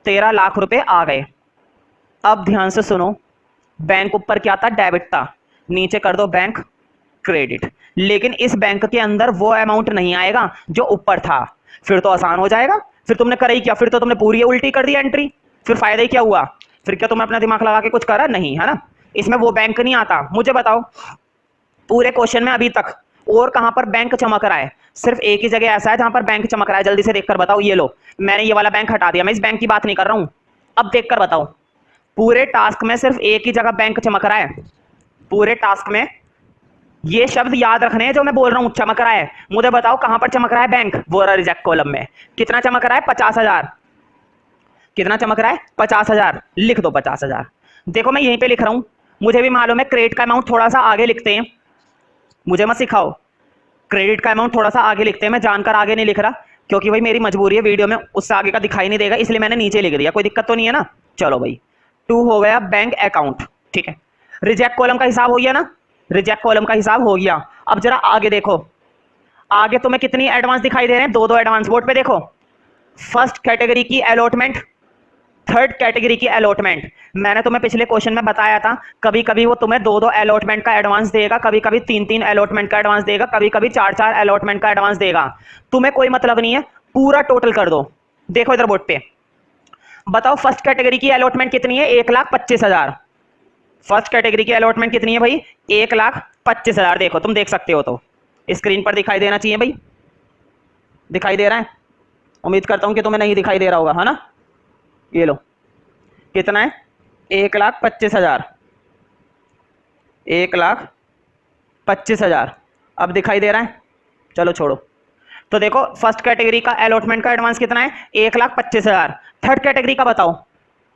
S1: 13 लाख रुपए आ गए। अब ध्यान से सुनो, बैंक ऊपर क्या था? डेबिट था, नीचे कर दो बैंक क्रेडिट। लेकिन इस बैंक के अंदर वो अमाउंट नहीं आएगा जो ऊपर था। फिर तो आसान हो जाएगा, फिर तुमने करा ही क्या? फिर तो तुमने पूरी उल्टी कर दी एंट्री, फिर फायदा ही क्या हुआ? फिर क्या तुमने अपना दिमाग लगा के कुछ करा? नहीं, है ना। इसमें वो बैंक नहीं आता। मुझे बताओ पूरे क्वेश्चन में अभी तक और कहां पर बैंक चमक रहा है? सिर्फ एक ही जगह ऐसा है जहां पर बैंक चमक रहा है। जल्दी से देखकर बताओ। ये लो, मैंने ये वाला बैंक हटा दिया, मैं इस बैंक की बात नहीं कर रहा हूं। अब देखकर बताओ, पूरे टास्क में सिर्फ एक ही जगह बैंक चमक रहा है। पूरे टास्क में ये शब्द याद रखने हैं जो मैं बोल रहा हूं, चमक रहा है। मुझे बताओ कहां पर चमक रहा है बैंक? वो रिजेक्ट कॉलम में। कितना चमक रहा है? 50,000। कितना चमक रहा है? 50,000। लिख दो 50,000। देखो मैं यहीं पे लिख रहा हूं, मुझे भी मालूम है क्रेडिट का अमाउंट थोड़ा सा आगे लिखते हैं, मुझे मत सिखाओ। क्रेडिट का अमाउंट थोड़ा सा आगे लिखते हैं, मैं जानकर आगे नहीं लिख रहा क्योंकि भाई मेरी मजबूरी है, वीडियो में उससे आगे का दिखाई नहीं देगा, इसलिए मैंने नीचे लिख दिया। कोई दिक्कत तो नहीं है ना? चलो भाई, 2 हो गया बैंक अकाउंट, ठीक है। रिजेक्ट कॉलम का हिसाब हो गया ना? रिजेक्ट कॉलम का हिसाब हो गया। अब जरा आगे देखो, आगे तुम्हें कितनी एडवांस दिखाई दे रहे हैं? 2-2 एडवांस। बोर्ड पे देखो, फर्स्ट कैटेगरी की अलॉटमेंट, थर्ड कैटेगरी की अलॉटमेंट। मैंने तुम्हें पिछले क्वेश्चन में बताया था, कभी कभी वो तुम्हें 2-2 अलॉटमेंट का एडवांस देगा, कभी कभी 3-3 अलॉटमेंट का एडवांस देगा, कभी कभी 4-4 अलॉटमेंट का एडवांस देगा। तुम्हें कोई मतलब नहीं है, पूरा टोटल कर दो। देखो इधर बोर्ड पे, बताओ फर्स्ट कैटेगरी की अलॉटमेंट कितनी है? 1,25,000। फर्स्ट कैटेगरी की अलॉटमेंट कितनी है भाई? 1,25,000। देखो तुम देख सकते हो तो स्क्रीन पर दिखाई देना चाहिए भाई। दिखाई दे रहा है? उम्मीद करता हूं कि तुम्हें नहीं दिखाई दे रहा होगा, है ना। ये लो, कितना है? 1,25,000। 1,25,000 अब दिखाई दे रहा है? चलो छोड़ो। तो देखो फर्स्ट कैटेगरी का अलॉटमेंट का एडवांस कितना है? 1,25,000। थर्ड कैटेगरी का बताओ,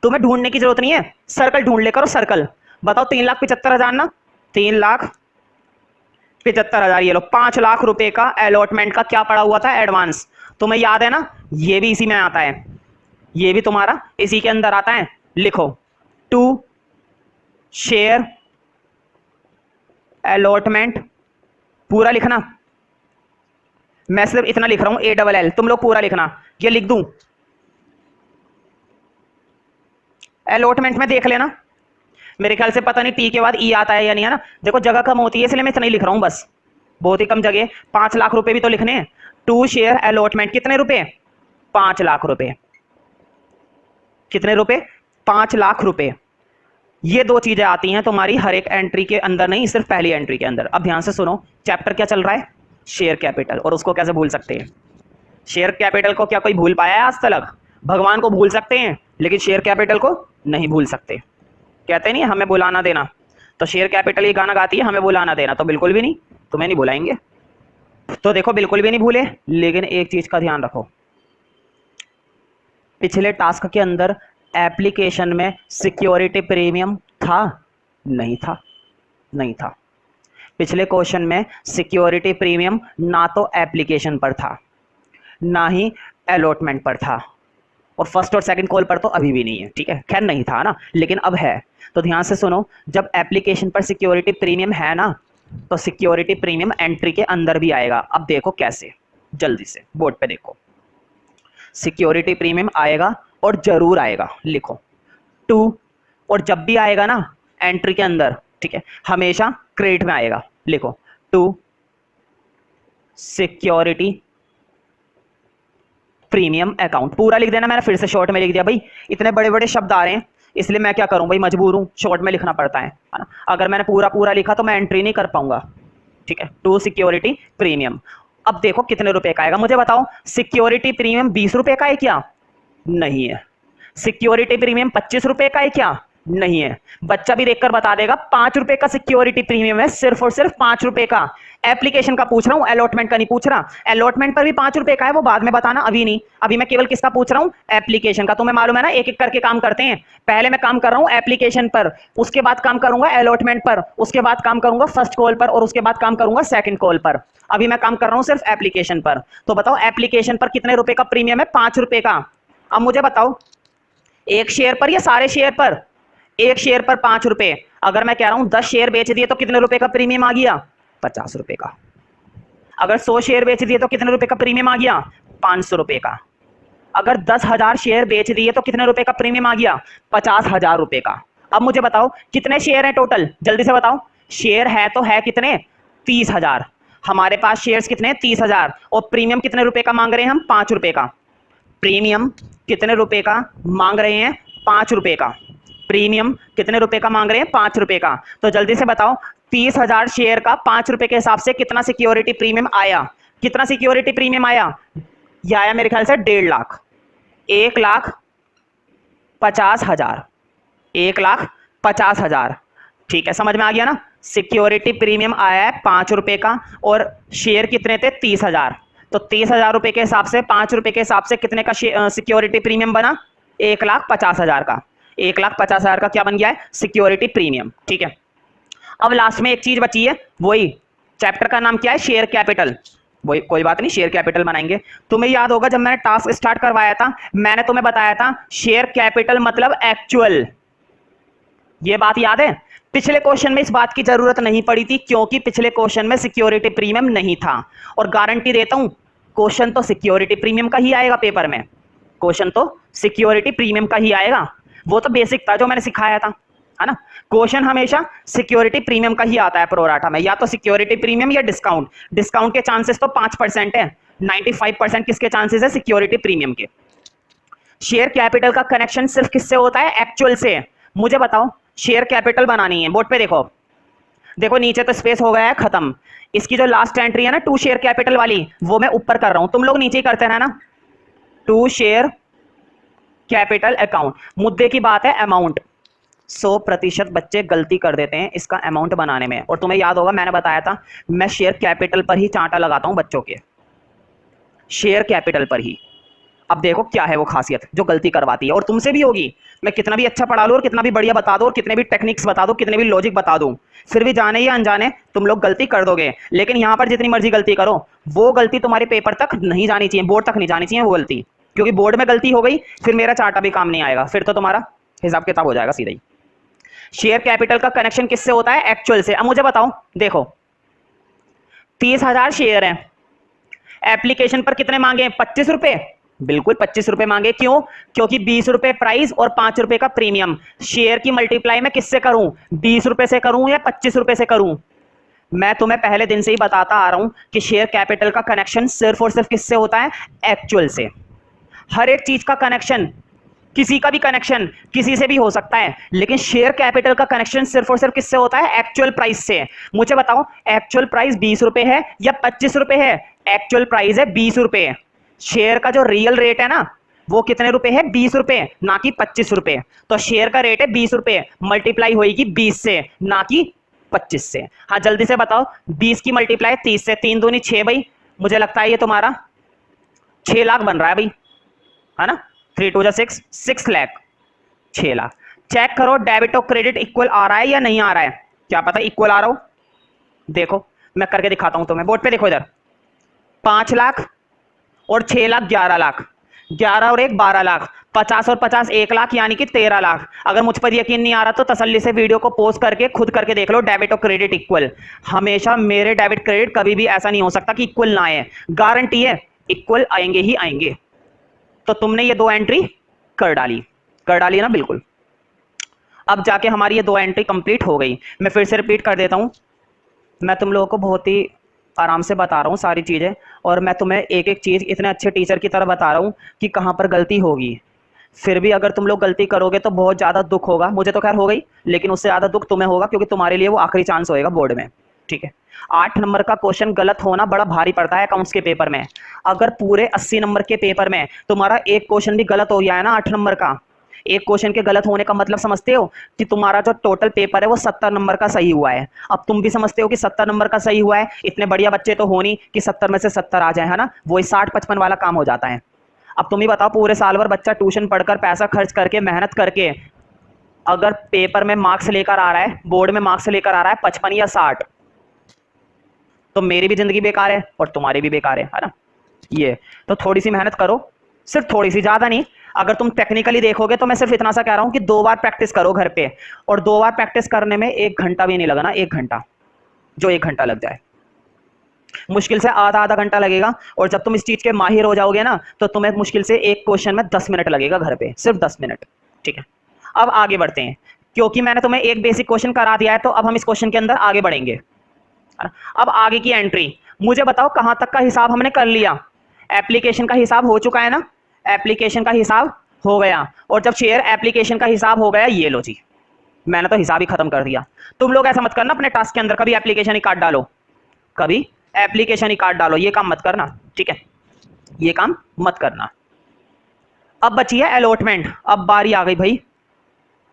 S1: तुम्हें ढूंढने की जरूरत नहीं है, सर्कल ढूंढ ले करो, सर्कल। बताओ 3,75,000 ना? 3,75,000। ये लो, 5 लाख रुपए का अलॉटमेंट का क्या पड़ा हुआ था? एडवांस। तुम्हें याद है ना? ये भी इसी में आता है, ये भी तुम्हारा इसी के अंदर आता है। लिखो 2 शेयर अलॉटमेंट, पूरा लिखना। मैं सिर्फ इतना लिख रहा हूं ALL, तुम लोग पूरा लिखना। ये लिख दूं? अलॉटमेंट में देख लेना, मेरे ख्याल से पता नहीं टी के बाद ई आता है या नहीं, है ना। देखो जगह कम होती है इसलिए मैं इतना ही लिख रहा हूं बस, बहुत ही कम जगह। 5 लाख रुपए भी तो लिखने हैं। 2 शेयर अलॉटमेंट कितने रुपए? 5 लाख रुपए। कितने रुपए? 5 लाख रुपए। ये 2 चीजें आती हैं तुम्हारी हर एक एंट्री के अंदर, नहीं सिर्फ पहली एंट्री के अंदर। अब ध्यान से सुनो, चैप्टर क्या चल रहा है? Share capital. और उसको कैसे भूल सकते हैं? शेयर कैपिटल को क्या कोई भूल पाया है आज तक? भगवान को भूल सकते हैं लेकिन शेयर कैपिटल को नहीं भूल सकते। कहते नहीं हमें बुलाना देना, तो शेयर कैपिटल ये गाना गाती है, हमें बुलाना देना, तो बिल्कुल भी नहीं, तुम्हें नहीं बुलाएंगे। तो देखो बिल्कुल भी नहीं भूले, लेकिन एक चीज का ध्यान रखो, पिछले टास्क के अंदर एप्लीकेशन में सिक्योरिटी प्रीमियम था? नहीं था, नहीं था। पिछले क्वेश्चन में सिक्योरिटी प्रीमियम ना तो एप्लीकेशन पर था ना ही अलॉटमेंट पर था, और फर्स्ट और सेकंड कॉल पर तो अभी भी नहीं है, ठीक है। खैर नहीं था ना, लेकिन अब है। तो ध्यान से सुनो, जब एप्लीकेशन पर सिक्योरिटी प्रीमियम है ना, तो सिक्योरिटी प्रीमियम एंट्री के अंदर भी आएगा। अब देखो कैसे, जल्दी से बोर्ड पे देखो, सिक्योरिटी प्रीमियम आएगा और जरूर आएगा। लिखो 2, और जब भी आएगा ना एंट्री के अंदर, ठीक है, हमेशा क्रेडिट में आएगा। लिखो 2 सिक्योरिटी प्रीमियम अकाउंट, पूरा लिख देना। मैंने फिर से शॉर्ट में लिख दिया भाई, इतने बड़े बड़े शब्द आ रहे हैं इसलिए मैं क्या करूं भाई, मजबूर हूं, शॉर्ट में लिखना पड़ता है ना। अगर मैंने पूरा पूरा लिखा तो मैं एंट्री नहीं कर पाऊंगा, ठीक है। 2 सिक्योरिटी प्रीमियम। अब देखो कितने रुपए का आएगा, मुझे बताओ। सिक्योरिटी प्रीमियम 20 रुपए का है क्या? नहीं है। सिक्योरिटी प्रीमियम 25 रुपए का है क्या? नहीं है। बच्चा भी देखकर बता देगा 5 रुपए का सिक्योरिटी प्रीमियम है, सिर्फ और सिर्फ 5 रुपए का। एप्लीकेशन का पूछ रहा हूं, अलॉटमेंट का नहीं पूछ रहा। अलॉटमेंट पर भी 5 रुपए का है, वो बाद में बताना, अभी नहीं। अभी मैं केवल किसका पूछ रहा हूं? एप्लीकेशन का। तुम्हें मालूम है ना, एक एक करके काम करते हैं। पहले मैं काम कर रहा हूं एप्लीकेशन पर, उसके बाद काम करूंगा अलॉटमेंट पर, उसके बाद काम करूंगा फर्स्ट कॉल पर, और उसके बाद काम करूंगा सेकंड कॉल पर। अभी मैं काम कर रहा हूं सिर्फ एप्लीकेशन पर। तो बताओ एप्लीकेशन पर कितने रुपए का प्रीमियम है? 5 रुपए का। अब मुझे बताओ, एक शेयर पर या सारे शेयर पर? एक शेयर पर 5 रुपए। अगर मैं कह रहा हूं 10 शेयर बेच दिए तो कितने रुपए का प्रीमियम आ गया? 50 रुपए का। अगर 100 शेयर बेच दिए तो कितने रुपए का प्रीमियम आ गया? 500 रुपए का। अगर 10,000 शेयर बेच दिए तो कितने रुपए का प्रीमियम आ गया? 50,000 रुपए का। अब मुझे बताओ कितने शेयर हैं टोटल, जल्दी से बताओ। शेयर है तो है कितने? 30,000। हमारे पास शेयर्स कितने? 30,000। और प्रीमियम कितने रुपए का मांग रहे हैं हम? 5 रुपए का। प्रीमियम कितने रुपए का मांग रहे हैं? 5 रुपए का। प्रीमियम कितने रुपए का मांग रहे हैं? 5 रुपए का। तो जल्दी से बताओ 30,000 शेयर का 5 रुपए के हिसाब से कितना सिक्योरिटी प्रीमियम आया? कितना सिक्योरिटी प्रीमियम आया? यह आया मेरे ख्याल से 1.5 लाख। 1,50,000। 1,50,000। ठीक है, समझ में आ गया ना? सिक्योरिटी प्रीमियम आया है 5 रुपए का और शेयर कितने थे? 30,000। तो 30,000 रुपए के हिसाब से 5 रुपए के हिसाब से कितने का सिक्योरिटी प्रीमियम बना? 1,50,000 का। 1,50,000 का क्या बन गया है? Security premium. ठीक है, अब लास्ट में एक चीज बची है, वही चैप्टर का नाम क्या है? Share capital. वही, कोई बात नहीं, शेयर कैपिटल बनाएंगे। तुम्हें याद होगा जब मैंने टास्क स्टार्ट करवाया था, मैंने तुम्हें बताया था शेयर कैपिटल मतलब एक्चुअल। ये बात याद है? पिछले क्वेश्चन में इस बात की जरूरत नहीं पड़ी थी क्योंकि पिछले क्वेश्चन में सिक्योरिटी प्रीमियम नहीं था। और गारंटी देता हूं क्वेश्चन तो सिक्योरिटी प्रीमियम का ही आएगा पेपर में। क्वेश्चन तो सिक्योरिटी प्रीमियम का ही आएगा। वो तो बेसिक था जो मैंने सिखाया था, है ना? क्वेश्चन हमेशा सिक्योरिटी प्रीमियम का ही आता है प्रोराटा में, या तो सिक्योरिटी प्रीमियम या डिस्काउंट। डिस्काउंट के चांसेस तो 5% है, 95% किसके चांसेस है? सिक्योरिटी प्रीमियम के। शेयर कैपिटल का कनेक्शन सिर्फ किससे होता है? एक्चुअल से। मुझे बताओ, शेयर कैपिटल बनानी है, बोर्ड पे देखो। देखो नीचे तो स्पेस हो गया है खत्म। इसकी जो लास्ट एंट्री है ना 2 शेयर कैपिटल वाली, वो मैं ऊपर कर रहा हूं, तुम लोग नीचे ही करते हैं ना। 2 शेयर कैपिटल अकाउंट। मुद्दे की बात है अमाउंट। 100% बच्चे गलती कर देते हैं इसका अमाउंट बनाने में। और तुम्हें याद होगा मैंने बताया था मैं शेयर कैपिटल पर ही चांटा लगाता हूं बच्चों के, शेयर कैपिटल पर ही। अब देखो क्या है वो खासियत जो गलती करवाती है, और तुमसे भी होगी। मैं कितना भी अच्छा पढ़ा लूं और कितना भी बढ़िया बता दूं और कितने भी टेक्निक्स बता दूं, कितने भी लॉजिक बता दूं, फिर भी जाने या अनजाने तुम लोग गलती कर दोगे। लेकिन यहां पर जितनी मर्जी गलती करो, वो गलती तुम्हारे पेपर तक नहीं जानी चाहिए, बोर्ड तक नहीं जानी चाहिए वो गलती। क्योंकि बोर्ड में गलती हो गई फिर मेरा चार्टा भी काम नहीं आएगा, फिर तो तुम्हारा हिसाब किताब हो जाएगा सीधा ही। शेयर कैपिटल का कनेक्शन किससे होता है? एक्चुअल से। अब मुझे बताओ, देखो 30,000 शेयर हैं, एप्लीकेशन पर कितने मांगे? 25 रुपए। बिल्कुल 25 रुपए मांगे। क्यों? क्योंकि 20 रुपए प्राइस और 5 रुपए का प्रीमियम। शेयर की मल्टीप्लाई मैं किससे करूं? 20 रुपए से करूं या 25 रुपए से करूं? मैं तुम्हें पहले दिन से ही बताता आ रहा हूं कि शेयर कैपिटल का कनेक्शन सिर्फ और सिर्फ किससे होता है? एक्चुअल से। हर एक चीज का कनेक्शन, किसी का भी कनेक्शन किसी से भी हो सकता है, लेकिन शेयर कैपिटल का कनेक्शन सिर्फ और सिर्फ किससे होता है? एक्चुअल प्राइस से। मुझे बताओ एक्चुअल प्राइस 20 रुपए है या 25 रुपए है? एक्चुअल प्राइस है 20 रुपए। शेयर का जो रियल रेट है ना वो कितने रुपए है? 20 रुपए, ना कि 25 रुपए। तो शेयर का रेट है 20 रुपए, मल्टीप्लाई होगी 20 से, ना कि 25 से। हाँ जल्दी से बताओ, 20 की मल्टीप्लाई 30 से, 3 दूनी 6 भाई। मुझे लगता है ये तुम्हारा 6 लाख बन रहा है भाई, है ना? 3 2 6, 6 लाख, 6 लाख। चेक करो डेबिट और क्रेडिट इक्वल आ रहा है या नहीं आ रहा है। क्या पता इक्वल आ रहा हो, देखो मैं करके दिखाता हूं तुम्हें। बोर्ड पे देखो इधर, 5 लाख और 6 लाख 11 लाख, 11 और 1 12 लाख, 50 और 50 1 लाख, यानी कि 13 लाख। अगर मुझ पर यकीन नहीं आ रहा तो तसल्ली से वीडियो को पॉज करके खुद करके देख लो। डेबिट और क्रेडिट इक्वल, हमेशा मेरे डेबिट क्रेडिट कभी भी ऐसा नहीं हो सकता कि इक्वल ना आए, गारंटी है इक्वल आएंगे ही आएंगे। तो तुमने ये 2 एंट्री कर डाली ना? बिल्कुल। अब जाके हमारी ये 2 एंट्री कंप्लीट हो गई। मैं फिर से रिपीट कर देता हूं, मैं तुम लोगों को बहुत ही आराम से बता रहा हूँ सारी चीज़ें, और मैं तुम्हें एक एक चीज़ इतने अच्छे टीचर की तरह बता रहा हूँ कि कहाँ पर गलती होगी। फिर भी अगर तुम लोग गलती करोगे तो बहुत ज़्यादा दुख होगा। मुझे तो खैर हो गई, लेकिन उससे ज़्यादा दुख तुम्हें होगा क्योंकि तुम्हारे लिए वो आखिरी चांस होएगा बोर्ड में। ठीक है, 8 नंबर का क्वेश्चन गलत होना बड़ा भारी पड़ता है अकाउंट्स के पेपर में। अगर पूरे 80 नंबर के पेपर में तुम्हारा एक क्वेश्चन भी गलत हो गया है ना 8 नंबर का, एक क्वेश्चन के गलत होने का मतलब समझते हो कि तुम्हारा जो टोटल पेपर है वो 70 नंबर का सही हुआ है। अब तुम भी समझते हो कि 70 नंबर का सही हुआ है, इतने बढ़िया बच्चे तो हो नहीं कि 70 में से 70 आ जाए, है ना? वही 60-55 वाला काम हो जाता है। अब तुम ही बताओ, पूरे साल भर बच्चा ट्यूशन पढ़कर, पैसा खर्च करके, मेहनत करके, अगर पेपर में मार्क्स लेकर आ रहा है, बोर्ड में मार्क्स लेकर आ रहा है 55 या 60, तो मेरी भी जिंदगी बेकार है और तुम्हारी भी बेकार है ना? ये तो थोड़ी सी मेहनत करो, सिर्फ थोड़ी सी, ज्यादा नहीं। अगर तुम टेक्निकली देखोगे तो मैं सिर्फ इतना सा कह रहा हूं कि 2 बार प्रैक्टिस करो घर पे, और 2 बार प्रैक्टिस करने में 1 घंटा भी नहीं लगना, 1 घंटा, जो 1 घंटा लग जाए, मुश्किल से आधा आधा घंटा लगेगा। और जब तुम इस चीज के माहिर हो जाओगे ना, तो तुम्हें मुश्किल से एक क्वेश्चन में 10 मिनट लगेगा घर पे, सिर्फ 10 मिनट। ठीक है, अब आगे बढ़ते हैं, क्योंकि मैंने तुम्हें एक बेसिक क्वेश्चन करा दिया है, तो अब हम इस क्वेश्चन के अंदर आगे बढ़ेंगे। अब आगे की एंट्री, मुझे बताओ कहां तक का हिसाब हमने कर लिया? एप्लीकेशन का हिसाब हो चुका है ना, एप्लीकेशन का हिसाब हो गया, और जब शेयर एप्लीकेशन का हिसाब हो गया, ये लो जी, मैंने तो हिसाब ही खत्म कर दिया। तुम लोग ऐसा मत करना अपने टास्क के अंदर कभी एप्लीकेशन ही काट डालो, कभी एप्लीकेशन ही काट डालो, ये काम मत करना, ठीक है, ये काम मत करना। अब बची है अलॉटमेंट। अब बारी आ गई भाई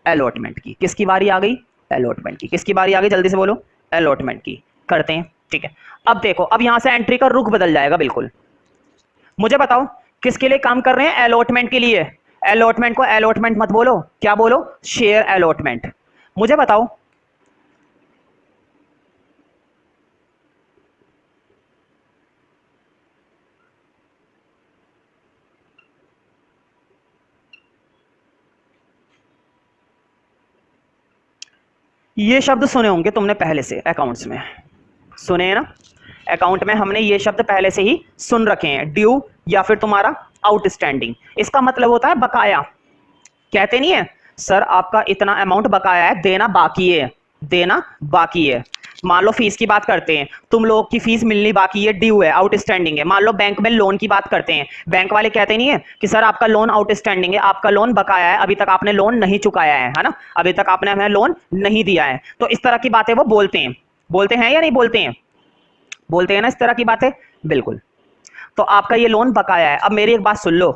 S1: अलॉटमेंट की। किसकी बारी आ गई? अलॉटमेंट की। किसकी बारी आ गई? जल्दी से बोलो। अलॉटमेंट की। करते हैं, ठीक है। अब देखो, अब यहां से एंट्री का रुख बदल जाएगा बिल्कुल। मुझे बताओ किसके लिए काम कर रहे हैं? अलॉटमेंट के लिए। अलॉटमेंट को अलॉटमेंट मत बोलो, क्या बोलो? Share allotment. मुझे बताओ ये शब्द सुने होंगे तुमने पहले से, अकाउंट्स में सुने हैं ना, अकाउंट में हमने ये शब्द पहले से ही सुन रखे हैं, ड्यू या फिर तुम्हारा आउटस्टैंडिंग। इसका मतलब होता है बकाया। कहते नहीं है सर आपका इतना अमाउंट बकाया है, देना बाकी है, देना बाकी है। मान लो फीस की बात करते हैं, तुम लोग की फीस मिलनी बाकी है, ड्यू है, आउटस्टैंडिंग है। मान लो बैंक में लोन की बात करते हैं, बैंक वाले कहते नहीं है कि सर आपका लोन आउटस्टैंडिंग है, आपका लोन बकाया है, अभी तक आपने लोन नहीं चुकाया है ना, अभी तक आपने हमें लोन नहीं दिया है। तो इस तरह की बातें वो बोलते हैं, बोलते हैं या नहीं बोलते हैं? बोलते हैं ना इस तरह की बातें, बिल्कुल। तो आपका ये लोन बकाया है। अब मेरी एक बात सुन लो,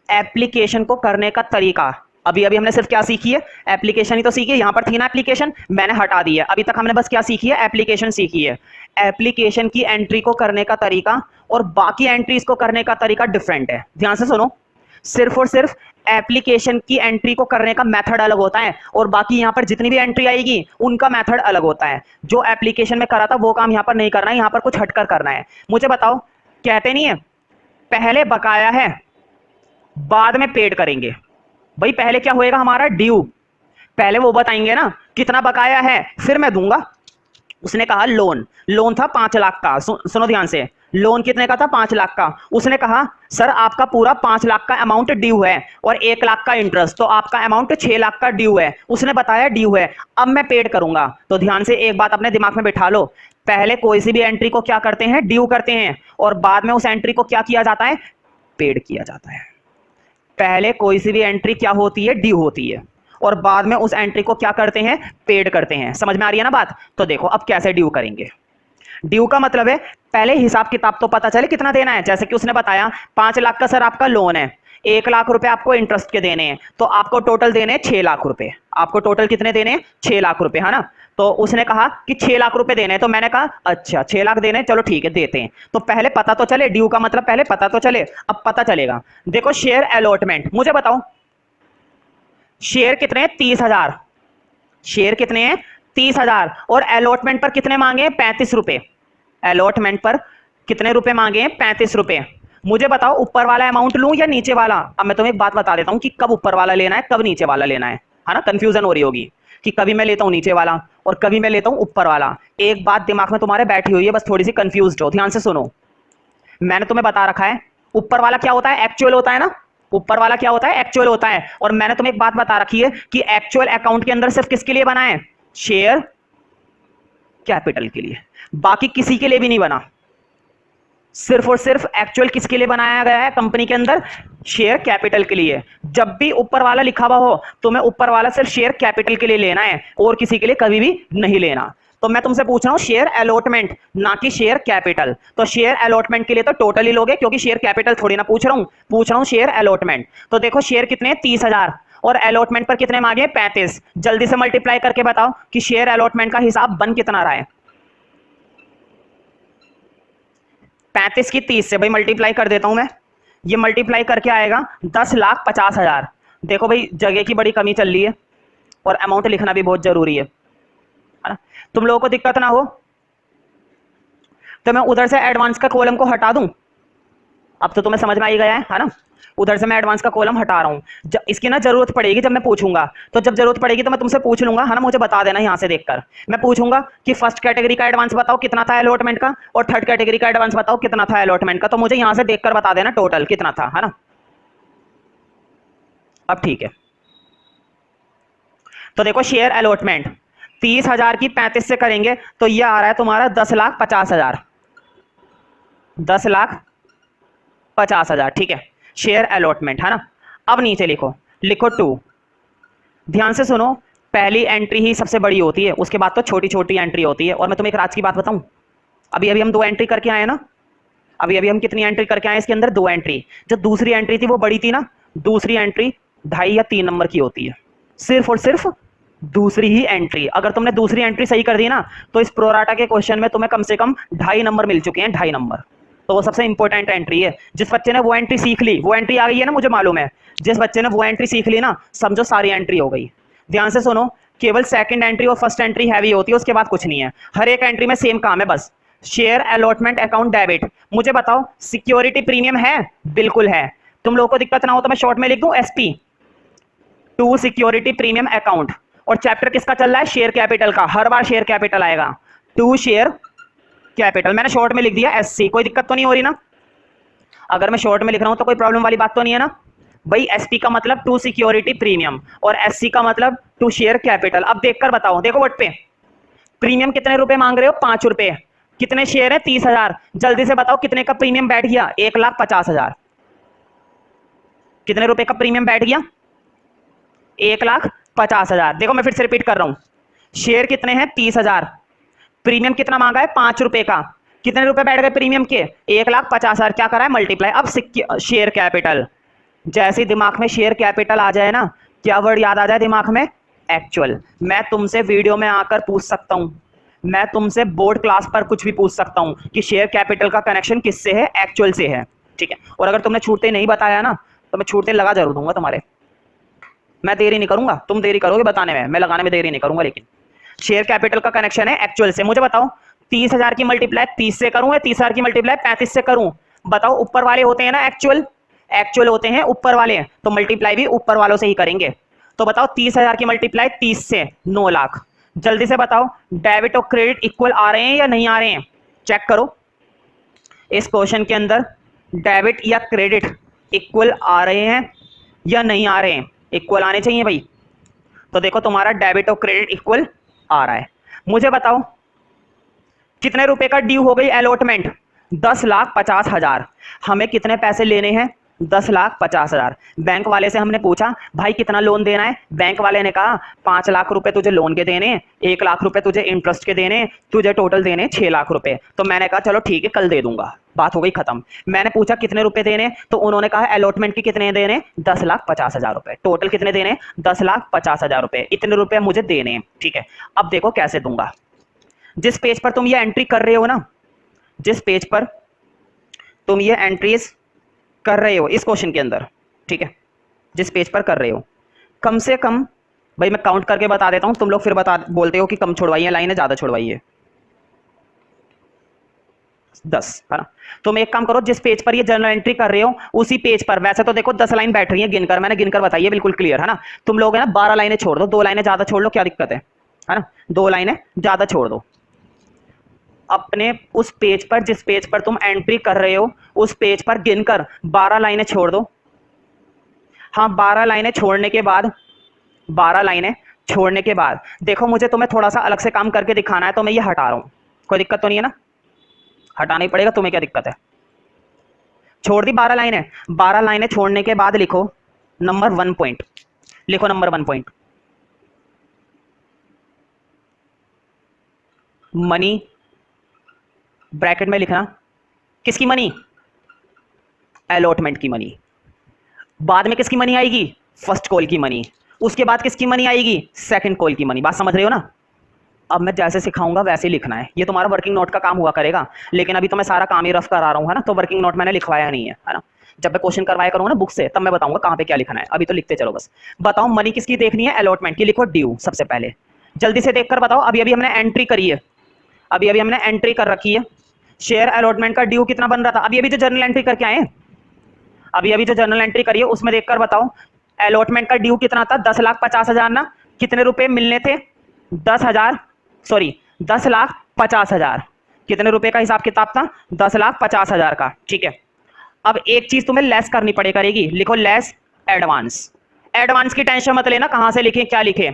S1: एप्लीकेशन को करने का तरीका, अभी अभी हमने सिर्फ क्या सीखी है? एप्लीकेशन ही तो सीखी है। यहां पर थी ना एप्लीकेशन, मैंने हटा दी है। अभी तक हमने बस क्या सीखी है? एप्लीकेशन सीखी है। एप्लीकेशन की एंट्री को करने का तरीका और बाकी एंट्रीज को करने का तरीका डिफरेंट है। ध्यान से सुनो, सिर्फ और सिर्फ एप्लीकेशन की एंट्री को करने का मेथड अलग होता है, और बाकी यहां पर जितनी भी एंट्री आएगी उनका मेथड अलग होता है। जो एप्लीकेशन में करा था वो काम यहां पर नहीं करना है, यहां पर कुछ हटकर करना है। मुझे बताओ, कहते नहीं है पहले बकाया है बाद में पेड करेंगे। भाई पहले क्या होएगा हमारा? ड्यू। पहले वो बताएंगे ना कितना बकाया है, फिर मैं दूंगा। उसने कहा लोन, लोन था 5 लाख का। सुनो ध्यान से, लोन कितने का था? 5 लाख का। उसने कहा सर आपका पूरा 5 लाख का अमाउंट ड्यू है और 1 लाख का इंटरेस्ट, तो आपका अमाउंट 6 लाख का ड्यू है। उसने बताया ड्यू है, अब मैं पेड करूंगा। तो ध्यान से एक बात अपने दिमाग में बिठा लो, पहले कोई सी भी एंट्री को क्या करते हैं? ड्यू करते हैं, और बाद में उस एंट्री को क्या किया जाता है? पेड किया जाता है। पहले कोई सी भी एंट्री क्या होती है? ड्यू होती है, और बाद में उस एंट्री को क्या करते हैं? पेड करते हैं। समझ में आ रही है ना बात? तो देखो अब कैसे ड्यू करेंगे। ड्यू का मतलब है पहले हिसाब किताब तो पता चले कितना देना है। जैसे कि उसने बताया 5 लाख का सर आपका लोन है, 1 लाख रुपए आपको इंटरेस्ट के देने हैं, तो आपको टोटल देने हैं 6 लाख रुपए। आपको टोटल कितने देने हैं? 6 लाख रुपए, है ना। तो उसने कहा कि 6 लाख रुपए देने हैं, तो मैंने कहा अच्छा 6 लाख देने हैं, चलो ठीक है देते हैं। तो पहले पता तो चले, ड्यू का मतलब पहले पता तो चले। अब पता चलेगा, देखो शेयर अलॉटमेंट। मुझे बताओ शेयर कितने हैं? 30,000। शेयर कितने हैं? 30,000। और अलॉटमेंट पर कितने मांगे हैं? 35 रुपए। अलॉटमेंट पर कितने रुपए मांगे हैं? 35 रुपए। मुझे बताओ ऊपर वाला अमाउंट लूं या नीचे वाला? अब मैं तुम्हें एक बात बता देता हूं कि कब ऊपर वाला लेना है, कब नीचे वाला लेना है ना। कंफ्यूजन हो रही होगी कि कभी मैं लेता हूं नीचे वाला और कभी मैं लेता हूं ऊपर वाला। एक बात दिमाग में तुम्हारे बैठी हुई है, बस थोड़ी सी कंफ्यूज हो। ध्यान से सुनो, मैंने तुम्हें बता रखा है ऊपर वाला क्या होता है? एक्चुअल होता है ना। ऊपर वाला क्या होता है? एक्चुअल होता है। और मैंने तुम्हें एक बात बता रखी है कि एक्चुअल अकाउंट के अंदर सिर्फ किसके लिए बना है? शेयर कैपिटल के लिए, बाकी किसी के लिए भी नहीं बना। सिर्फ और सिर्फ एक्चुअल किसके लिए बनाया गया है कंपनी के अंदर? शेयर कैपिटल के लिए। जब भी ऊपर वाला लिखा हुआ हो तो मैं ऊपर वाला सिर्फ शेयर कैपिटल के लिए लेना है, और किसी के लिए कभी भी नहीं लेना। तो मैं तुमसे पूछ रहा हूं शेयर अलॉटमेंट, ना कि शेयर कैपिटल। तो शेयर अलॉटमेंट के लिए तो टोटल ही लोगे, क्योंकि शेयर कैपिटल थोड़ी ना पूछ रहा हूं शेयर अलॉटमेंट। तो देखो शेयर कितने हैं? 30,000, और अलॉटमेंट पर कितने मांगे? 35। जल्दी से मल्टीप्लाई करके बताओ कि शेयर अलॉटमेंट का हिसाब बन कितना रहा है। 35 की 30 से भाई मल्टीप्लाई कर देता हूं मैं, ये मल्टीप्लाई करके आएगा 10,50,000। देखो भाई जगह की बड़ी कमी चल रही है और अमाउंट लिखना भी बहुत जरूरी है ना। तुम लोगों को दिक्कत ना हो तो मैं उधर से एडवांस का कॉलम को हटा दूं, अब तो तुम्हें समझ में आ ही गया है ना। उधर से मैं एडवांस का कॉलम हटा रहा हूं, इसकी ना जरूरत पड़ेगी जब मैं पूछूंगा, तो जब जरूरत पड़ेगी तो मैं तुमसे पूछ लूंगा, है ना, मुझे बता देना यहां से देखकर। मैं पूछूंगा कि फर्स्ट कैटेगरी का एडवांस बताओ कितना था अलॉटमेंट का, और थर्ड कैटेगरी का एडवांस बताओ कितना था अलॉटमेंट का, तो मुझे यहां से देखकर बता देना टोटल कितना था, है ना। अब ठीक है, तो देखो शेयर अलॉटमेंट 30,000 की 35 से करेंगे तो ये आ रहा है तुम्हारा 10,50,000, 10,50,000, ठीक है, शेयर अलॉटमेंट, है ना। अब नीचे लिखो, लिखो 2। ध्यान से सुनो, पहली एंट्री ही सबसे बड़ी होती है, उसके बाद तो छोटी छोटी एंट्री होती है। और मैं तुम्हें एक राज की बात बताऊं, अभी अभी हम 2 एंट्री करके आए ना, अभी अभी हम कितनी एंट्री करके आए इसके अंदर, 2 एंट्री। जो दूसरी एंट्री थी वो बड़ी थी ना, दूसरी एंट्री 2.5 या 3 नंबर की होती है, सिर्फ और सिर्फ दूसरी ही एंट्री। अगर तुमने दूसरी एंट्री सही कर दी ना, तो इस प्रोराटा के क्वेश्चन में तुम्हें कम से कम 2.5 नंबर मिल चुके हैं, 2.5 नंबर। तो वो सबसे इंपॉर्टेंट एंट्री है। जिस बच्चे ने वो एंट्री सीख ली, वो एंट्री आ गई है ना, मुझे मालूम है, जिस बच्चे ने वो एंट्री सीख ली ना, समझो सारी एंट्री हो गई। ध्यान से सुनो, केवल सेकंड एंट्री और फर्स्ट एंट्री हैवी होती है, उसके बाद कुछ नहीं है। हर एक एंट्री में सेम काम है, बस शेयर अलॉटमेंट अकाउंट डेबिट। मुझे बताओ सिक्योरिटी प्रीमियम है? बिल्कुल है। तुम लोगों को दिक्कत ना हो तो मैं शॉर्ट में लिख दूं SP, to security premium account. और चैप्टर किसका चल रहा है? शेयर कैपिटल का। हर बार शेयर कैपिटल आएगा, टू शेयर कैपिटल। मैंने शॉर्ट में लिख दिया एससी, कोई दिक्कत तो नहीं हो रही ना? अगर मैं शॉर्ट में लिख रहा हूं तो कोई प्रॉब्लम वाली बात तो नहीं है ना? भाई एसपी का मतलब टू सिक्योरिटी प्रीमियम और एससी का मतलब टू शेयर कैपिटल। अब देखकर बताओ, देखो बोर्ड पे, प्रीमियम कितने रुपए मांग रहे हो? 5 रुपए। कितने शेयर है? 30,000। जल्दी से बताओ कितने का प्रीमियम बैठ गया? 1,50,000। कितने रुपए का प्रीमियम बैठ गया? 1,50,000। देखो मैं फिर से रिपीट कर रहा हूं, शेयर कितने हैं? 30,000। प्रीमियम कितना मांगा है? 5 रुपए का। कितने रुपए बैठ गए प्रीमियम के? 1,50,000। क्या करा है? मल्टीप्लाई। अब शेयर कैपिटल, जैसे दिमाग में शेयर कैपिटल आ जाए ना, क्या वर्ड याद आ जाए दिमाग में? एक्चुअल। मैं तुमसे वीडियो में आकर पूछ सकता हूं, मैं तुमसे बोर्ड क्लास पर कुछ भी पूछ सकता हूं कि शेयर कैपिटल का कनेक्शन किससे है? एक्चुअल से है, ठीक है। और अगर तुमने छूटते नहीं बताया ना, तो मैं छूटते लगा जरूर दूंगा तुम्हारे। मैं देरी नहीं करूंगा, तुम देरी करोगे बताने में, मैं लगाने में देरी नहीं करूंगा। लेकिन शेयर कैपिटल का कनेक्शन है एक्चुअल से। मुझे बताओ 30,000 की मल्टीप्लाई 30 से करूं या 30,000 की मल्टीप्लाई 35 से करूं? बताओ, ऊपर वाले होते हैं ना एक्चुअल, एक्चुअल होते हैं ऊपर वाले, तो मल्टीप्लाई भी ऊपर वालों से ही करेंगे। तो बताओ 30,000 की मल्टीप्लाई 30 से 9 लाख। जल्दी से बताओ डेबिट और क्रेडिट इक्वल आ रहे हैं या नहीं आ रहे हैं? चेक करो इस क्वेश्चन के अंदर डेबिट या क्रेडिट इक्वल आ रहे हैं या नहीं आ रहे हैं? इक्वल आने चाहिए भाई। तो देखो तुम्हारा डेबिट और क्रेडिट इक्वल आ रहा है। मुझे बताओ कितने रुपए का ड्यू हो गई अलॉटमेंट? 10,50,000। हमें कितने पैसे लेने हैं? 10,50,000। बैंक वाले से हमने पूछा भाई कितना लोन देना है? बैंक वाले ने कहा 5 लाख रुपए तुझे लोन के देने, 1 लाख रुपए तुझे इंटरेस्ट के देने, तुझे टोटल देने 6 लाख रुपए। तो मैंने कहा चलो ठीक है कल दे दूंगा, बात हो गई खत्म। मैंने पूछा कितने रुपए देने, तो उन्होंने कहा अलॉटमेंट के कितने देने? 10,50,000 रुपए। टोटल कितने देने? 10,50,000 रुपए। इतने रुपए मुझे देने, ठीक है। अब देखो कैसे दूंगा। जिस पेज पर तुम ये एंट्री कर रहे हो ना, जिस पेज पर तुम ये एंट्रीज कर रहे हो इस क्वेश्चन के अंदर, ठीक है, जिस पेज पर कर रहे हो, कम से कम, भाई मैं काउंट करके बता देता हूं, तुम लोग फिर बोलते हो कि कम छुड़वाइए लाइनें, ज्यादा छुड़वाइए। 10, है ना। तुम एक काम करो, जिस पेज पर ये जर्नल एंट्री कर रहे हो उसी पेज पर, वैसे तो देखो 10 लाइन बैठ रही है, गिनकर मैंने गिनकर बताई है, बिल्कुल क्लियर है ना। तुम लोग है ना 12 लाइनें छोड़ दो, 2 लाइनें ज्यादा छोड़ लो, क्या दिक्कत है ना। 2 लाइनें ज्यादा छोड़ दो। अपने उस पेज पर, जिस पेज पर तुम एंट्री कर रहे हो उस पेज पर गिनकर 12 लाइनें छोड़ दो। हाँ 12 लाइनें छोड़ने के बाद, 12 लाइनें छोड़ने के बाद देखो, मुझे तुम्हें थोड़ा सा अलग से काम करके दिखाना है, तो मैं ये हटा रहा हूं। कोई दिक्कत तो नहीं है ना? हटाना ही पड़ेगा, तुम्हें क्या दिक्कत है? छोड़ दी 12 लाइनें। 12 लाइनें छोड़ने के बाद लिखो नंबर 1 पॉइंट, लिखो नंबर 1 पॉइंट, मनी, ब्रैकेट में लिखना किसकी मनी? अलॉटमेंट की मनी। बाद में किसकी मनी आएगी? फर्स्ट कॉल की मनी। उसके बाद किसकी मनी आएगी? सेकंड कॉल की मनी। बात समझ रहे हो ना? अब मैं जैसे सिखाऊंगा वैसे ही लिखना है, ये तुम्हारा वर्किंग नोट का काम हुआ करेगा। लेकिन अभी तो मैं सारा काम ही रफ करा रहा हूँ, है ना, तो वर्किंग नोट मैंने लिखवाया नहीं है ना। जब मैं क्वेश्चन करवाया करूंगा ना बुक से, तब मैं बताऊंगा कहाँ पे क्या लिखना है। अभी तो लिखते चलो बस। बताओ मनी किसकी देखनी है? अलॉटमेंट की। लिखो ड्यू सबसे पहले, जल्दी से देखकर बताओ। अभी अभी हमने एंट्री करी है, अभी अभी हमने एंट्री कर रखी है। शेयर अलॉटमेंट का ड्यू कितना बन रहा था? अभी अभी जो जर्नल एंट्री करके आए, अभी अभी जो जर्नल एंट्री करी है उसमें देखकर बताओ अलॉटमेंट का ड्यू कितना था, 10,50,000 ना, कितने रुपए मिलने थे, 10,000, सॉरी 10,50,000, कितने रुपए का हिसाब किताब था, 10,50,000 का। ठीक है, अब एक चीज तुम्हें लेस करनी पड़े करेगी, लिखो लेस एडवांस। एडवांस की टेंशन मत लेना कहां से लिखें क्या लिखें,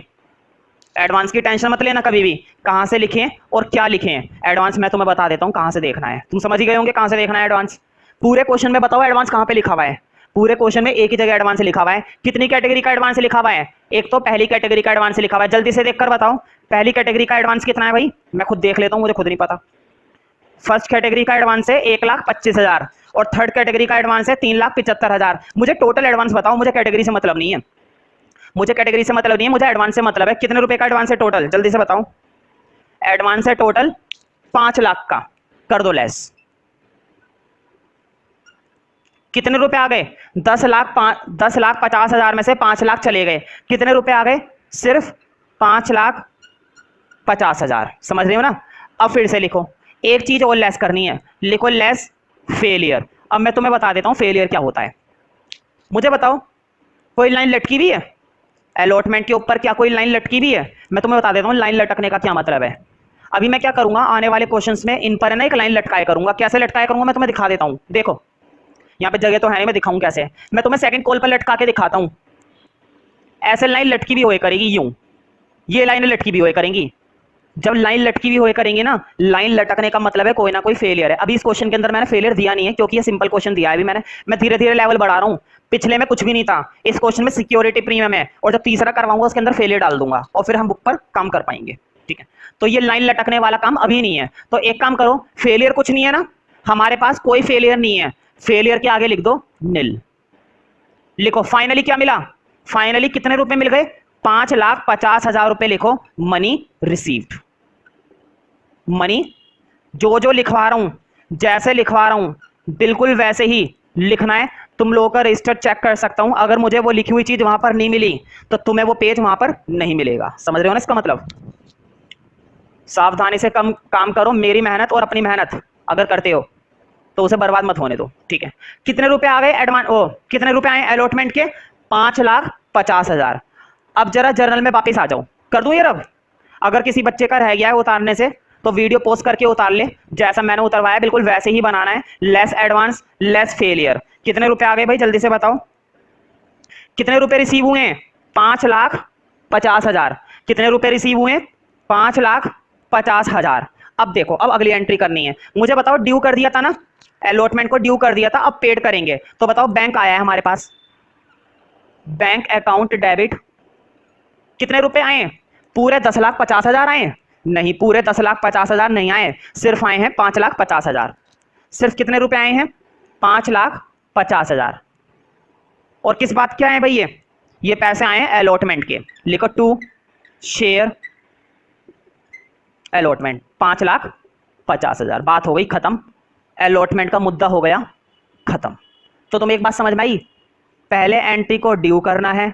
S1: एडवांस की टेंशन मत लेना कभी भी, कहां से लिखें और क्या लिखें। एडवांस मैं तुम्हें बता देता हूं कहां से देखना है, तुम समझ ही गए होंगे कहां से देखना है एडवांस। पूरे क्वेश्चन में बताओ एडवांस कहां पे लिखा हुआ है, पूरे क्वेश्चन में एक ही जगह एडवांस लिखा हुआ है। कितनी कैटेगरी का एडवांस लिखा हुआ है, एक तो पहली कैटेगरी का एडवांस लिखा हुआ है, जल्दी से देखकर बताओ पहली कैटेगरी का एडवांस कितना है भाई, मैं खुद देख लेता हूं, मुझे खुद नहीं पता। फर्स्ट कैटेगरी का एडवांस है 1,25,000 और थर्ड कैटेगरी का एडवांस है 3,75,000। मुझे टोटल एडवांस बताओ, मुझे कैटेगरी से मतलब नहीं है, मुझे कैटेगरी से मतलब नहीं है, मुझे एडवांस से मतलब है। कितने रुपए का एडवांस है टोटल, जल्दी से बताओ। एडवांस है टोटल 5 लाख का, कर दो लेस। कितने रुपए आ गए, 10,50,000 में से 5 लाख चले गए, कितने रुपए आ गए, सिर्फ 5,50,000। समझ रहे हो ना। अब फिर से लिखो, एक चीज और लेस करनी है, लिखो लेस फेलियर। अब मैं तुम्हें बता देता हूं फेलियर क्या होता है। मुझे बताओ कोई लाइन लटकी भी है अलॉटमेंट के ऊपर, क्या कोई लाइन लटकी भी है, मैं तुम्हें बता देता हूं लाइन लटकने का क्या मतलब है। अभी मैं क्या करूंगा, आने वाले क्वेश्चंस में इन पर है ना एक लाइन लटकाया करूंगा। कैसे लटकाया करूंगा मैं तुम्हें दिखा देता हूं, देखो यहाँ पे जगह तो है नहीं, मैं दिखाऊं कैसे, मैं तुम्हें सेकंड कॉल पर लटका के दिखाता हूं। ऐसे लाइन लटकी भी हुए करेगी यूं, ये लाइन लटकी भी हुए करेंगी। जब लाइन लटकी हुई होए करेंगे ना, लाइन लटकने का मतलब है कोई ना कोई फेलियर है। अभी इस क्वेश्चन के अंदर मैंने फेलियर दिया नहीं है क्योंकि ये सिंपल क्वेश्चन दिया है, अभी मैं धीरे धीरे लेवल बढ़ा रहा हूं। पिछले में कुछ भी नहीं था, इस क्वेश्चन में सिक्योरिटी प्रीमियम है, और जब तीसरा करवाऊंगा उसके अंदर फेलियर डाल दूंगा और फिर हम बुक पर काम कर पाएंगे। ठीक है, तो ये लाइन लटकने वाला काम अभी नहीं है। तो एक काम करो, फेलियर कुछ नहीं है ना, हमारे पास कोई फेलियर नहीं है, फेलियर के आगे लिख दो निल। लिखो फाइनली क्या मिला, फाइनली कितने रुपए मिल गए, 5,50,000 रुपए लिखो मनी रिसीव्ड। मनी जो जो लिखवा रहा हूं, जैसे लिखवा रहा हूं बिल्कुल वैसे ही लिखना है। तुम लोगों का रजिस्टर चेक कर सकता हूं, अगर मुझे वो लिखी हुई चीज वहां पर नहीं मिली तो तुम्हें वो पेज वहां पर नहीं मिलेगा। समझ रहे हो ना इसका मतलब। सावधानी से कम काम करो, मेरी मेहनत और अपनी मेहनत अगर करते हो तो उसे बर्बाद मत होने दो। ठीक है, कितने रुपए आ गए एडवांस, ओ कितने रुपए आए अलॉटमेंट के, 5,50,000। अब जरा जर्नल में वापस आ जाओ, कर दूं ये रब। अगर किसी बच्चे का रह गया है उतारने से तो वीडियो पोस्ट करके उतार ले, जैसा मैंने उतरवाया बिल्कुल वैसे ही बनाना है। Less advance less failure. कितने रुपए आ गए भाई जल्दी से बताओ, कितने रुपए रिसीव हुए हैं, 5,50,000। कितने रुपए रिसीव हुए, 5,50,000। अब देखो, अब अगली एंट्री करनी है। मुझे बताओ ड्यू कर दिया था ना, अलॉटमेंट को ड्यू कर दिया था, अब पेड करेंगे। तो बताओ बैंक आया है हमारे पास, बैंक अकाउंट डेबिट, कितने रुपए आए, पूरे 10,50,000 आए, नहीं पूरे 10,50,000 नहीं आए, सिर्फ आए हैं 5,50,000। सिर्फ कितने रुपए आए हैं, 5,50,000। और किस बात के आए भाई, ये पैसे आए हैं अलॉटमेंट के। लिखो टू शेयर अलॉटमेंट, 5,50,000। बात हो गई खत्म, अलॉटमेंट का मुद्दा हो गया खत्म। तो तुम एक बात समझ में आई, पहले एंट्री को ड्यू करना है,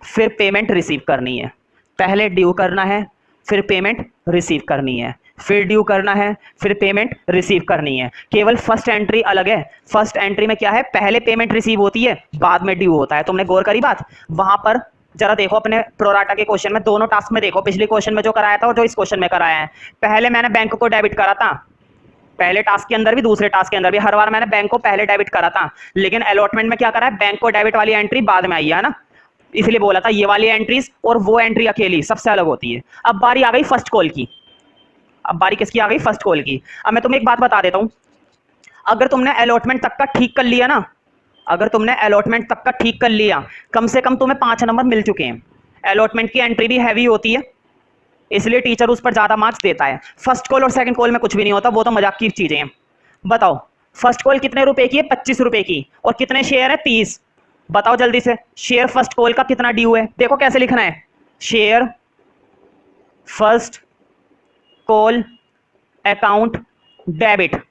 S1: फिर पेमेंट रिसीव करनी है। पहले ड्यू करना है, फिर पेमेंट रिसीव करनी है, फिर ड्यू करना है, फिर पेमेंट रिसीव करनी है। केवल फर्स्ट एंट्री अलग है। फर्स्ट एंट्री में क्या है, पहले पेमेंट रिसीव होती है बाद में ड्यू होता है। तुमने गौर करी बात, वहां पर जरा देखो अपने प्रोराटा के क्वेश्चन में, दोनों टास्क में देखो, पिछले क्वेश्चन में जो कराया था और जो इस क्वेश्चन में कराया है। पहले मैंने बैंक को डेबिट करा था, पहले टास्क के अंदर भी दूसरे टास्क के अंदर भी हर बार मैंने बैंक को पहले डेबिट करा था, लेकिन अलॉटमेंट में क्या करा है, बैंक को डेबिट वाली एंट्री बाद में आई है ना, इसलिए बोला था ये वाली एंट्रीज और वो एंट्री अकेली सबसे अलग होती है। अब बारी आ गई फर्स्ट कॉल की, अब बारी किसकी आ गई, फर्स्ट कॉल की। अब मैं तुम्हें एक बात बता देता हूं, अगर तुमने अलॉटमेंट तक का ठीक कर लिया ना, अगर तुमने अलॉटमेंट तक का ठीक कर लिया, कम से कम तुम्हें 5 नंबर मिल चुके हैं। अलॉटमेंट की एंट्री भी हैवी होती है, इसलिए टीचर उस पर ज्यादा मार्क्स देता है। फर्स्ट कॉल और सेकंड कॉल में कुछ भी नहीं होता, वो तो मजाक की चीजें हैं। बताओ फर्स्ट कॉल कितने रुपए की है, 25 रुपए की, और कितने शेयर है, 30। बताओ जल्दी से, शेयर फर्स्ट कॉल का कितना ड्यू है, देखो कैसे लिखना है, share first call account debit,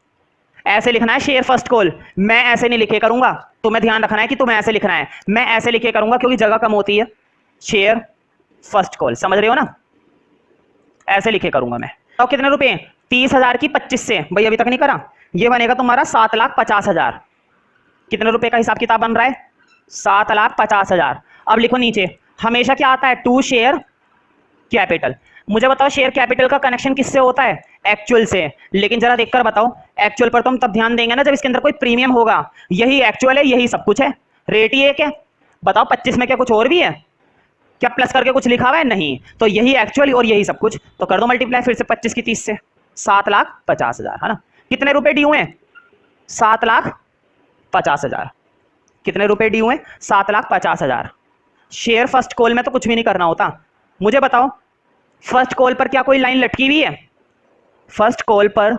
S1: ऐसे लिखना है शेयर फर्स्ट कॉल। मैं ऐसे नहीं लिखे करूंगा, तुम्हें ध्यान रखना है कि तुम्हें ऐसे लिखना है, मैं ऐसे लिखे करूंगा क्योंकि जगह कम होती है। शेयर फर्स्ट कॉल, समझ रहे हो ना, ऐसे लिखे करूंगा मैं। तो कितने रुपए, 30,000 की 25 से, भाई अभी तक नहीं करा, ये बनेगा तुम्हारा 7,50,000। कितने रुपए का हिसाब किताब बन रहा है? 7,50,000। अब लिखो नीचे, हमेशा क्या आता है? To share capital. मुझे बताओ शेयर कैपिटल का कनेक्शन किससे होता है? एक्चुअल से। लेकिन जरा देखकर बताओ, एक्चुअल पर तो हम तब ध्यान देंगे ना जब इसके अंदर कोई प्रीमियम होगा। यही एक्चुअल है, यही सब कुछ है, रेट ही एक है। बताओ 25 में क्या कुछ और भी है? क्या प्लस करके कुछ लिखा हुआ है? नहीं। तो यही एक्चुअल और यही सब कुछ। तो कर दो मल्टीप्लाई फिर से 25 की 30 से, 7,50,000 है ना। कितने रुपए ड्यू हैं? 7,50,000। कितने रुपए ड्यू हैं? 7,50,000। शेयर फर्स्ट कॉल में तो कुछ भी नहीं करना होता। मुझे बताओ फर्स्ट कॉल पर क्या कोई लाइन लटकी हुई है? फर्स्ट कॉल पर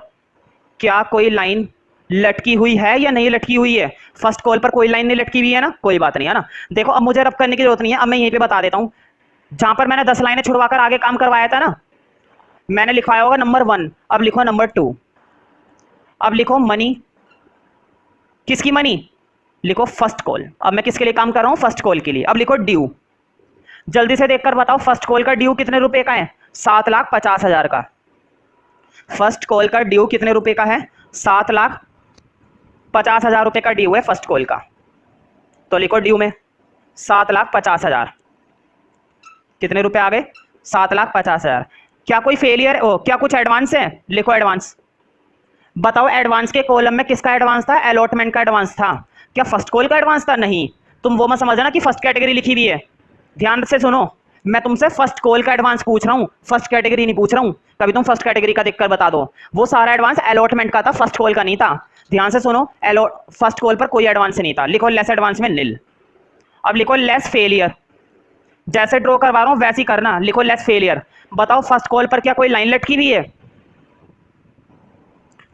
S1: क्या कोई लाइन लटकी हुई है या नहीं लटकी हुई है? फर्स्ट कॉल पर कोई लाइन नहीं लटकी हुई है ना, कोई बात नहीं है ना। देखो अब मुझे रब करने की जरूरत नहीं है, अब मैं यहीं पे बता देता हूं। जहां पर मैंने 10 लाइनें छुड़वाकर आगे काम करवाया था ना, मैंने लिखवाया होगा नंबर 1, अब लिखो नंबर 2। अब लिखो मनी, किसकी मनी? लिखो फर्स्ट कॉल। अब मैं किसके लिए काम कर रहा हूं? फर्स्ट कॉल के लिए। अब लिखो ड्यू। जल्दी से देखकर बताओ फर्स्ट कॉल का ड्यू कितने रुपए का है? 7,50,000 का। फर्स्ट कॉल का ड्यू कितने रुपए का है? 7,50,000 रुपए का ड्यू है फर्स्ट कॉल का। तो लिखो ड्यू में 7,50,000। कितने रुपए आ गए? 7,50,000। क्या कोई फेलियर क्या कुछ एडवांस है? लिखो एडवांस। बताओ एडवांस के कॉलम में किसका एडवांस था? अलॉटमेंट का एडवांस था। क्या फर्स्ट कॉल का एडवांस था? नहीं। तुम वो मत समझना कि फर्स्ट कैटेगरी लिखी हुई है। ध्यान से सुनो, मैं तुमसे फर्स्ट कॉल का एडवांस पूछ रहा हूं, फर्स्ट कैटेगरी नहीं पूछ रहा हूं। कभी तुम फर्स्ट कैटेगरी का देखकर बता दो। वो सारा एडवांस अलॉटमेंट का था, फर्स्ट कॉल का नहीं था। ध्यान से सुनो, फर्स्ट कॉल पर कोई एडवांस नहीं था। लिखो लेस एडवांस में निल। अब लिखो लेस फेलियर। जैसे ड्रॉ करवा रहा हूं वैसे ही करना। लिखो लेस फेलियर। बताओ फर्स्ट कॉल पर क्या कोई लाइन लटकी हुई है?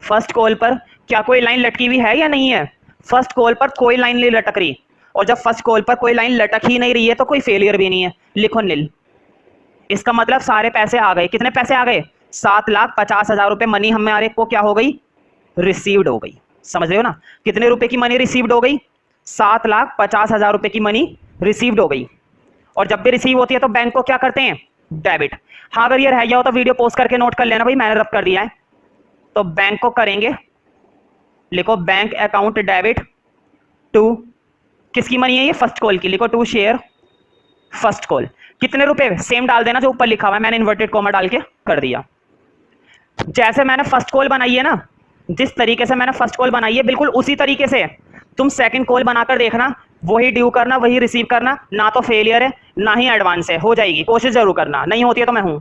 S1: फर्स्ट कॉल पर क्या कोई लाइन लटकी हुई है या नहीं है? फर्स्ट कॉल पर कोई लाइन नहीं लटक रही, और जब फर्स्ट कॉल पर कोई लाइन लटक ही नहीं रही है तो कोई फेलियर भी नहीं है। लिखो निल। इसका मतलब सारे पैसे आ गए। कितने पैसे आ गए? 7,50,000 रुपए मनी हमारे को क्या हो गई? रिसीव्ड हो गई। समझ रहे हो ना? कितने रुपए की मनी रिसीव्ड हो गई? 7,50,000 रुपए की मनी रिसीव्ड हो गई। और जब भी रिसीव होती है तो बैंक को क्या करते हैं? डेबिट। हाँ अगर ये रह गया हो तो वीडियो पोस्ट करके नोट कर लेना भाई, मैंने रब कर दिया है। तो बैंक को करेंगे, लिखो बैंक अकाउंट डेबिट टू, किसकी मनी है ये? फर्स्ट कॉल की। लिखो टू शेयर फर्स्ट कॉल। कितने रुपए? सेम डाल देना जो ऊपर लिखा हुआ है, मैंने इन्वर्टेड कॉमा डाल के कर दिया। जैसे मैंने फर्स्ट कॉल बनाई है ना, जिस तरीके से मैंने फर्स्ट कॉल बनाई है बिल्कुल उसी तरीके से तुम सेकंड कॉल बनाकर देखना। वही ड्यू करना, वही रिसीव करना। ना तो फेलियर है ना ही एडवांस है, हो जाएगी। कोशिश जरूर करना, नहीं होती है तो मैं हूं।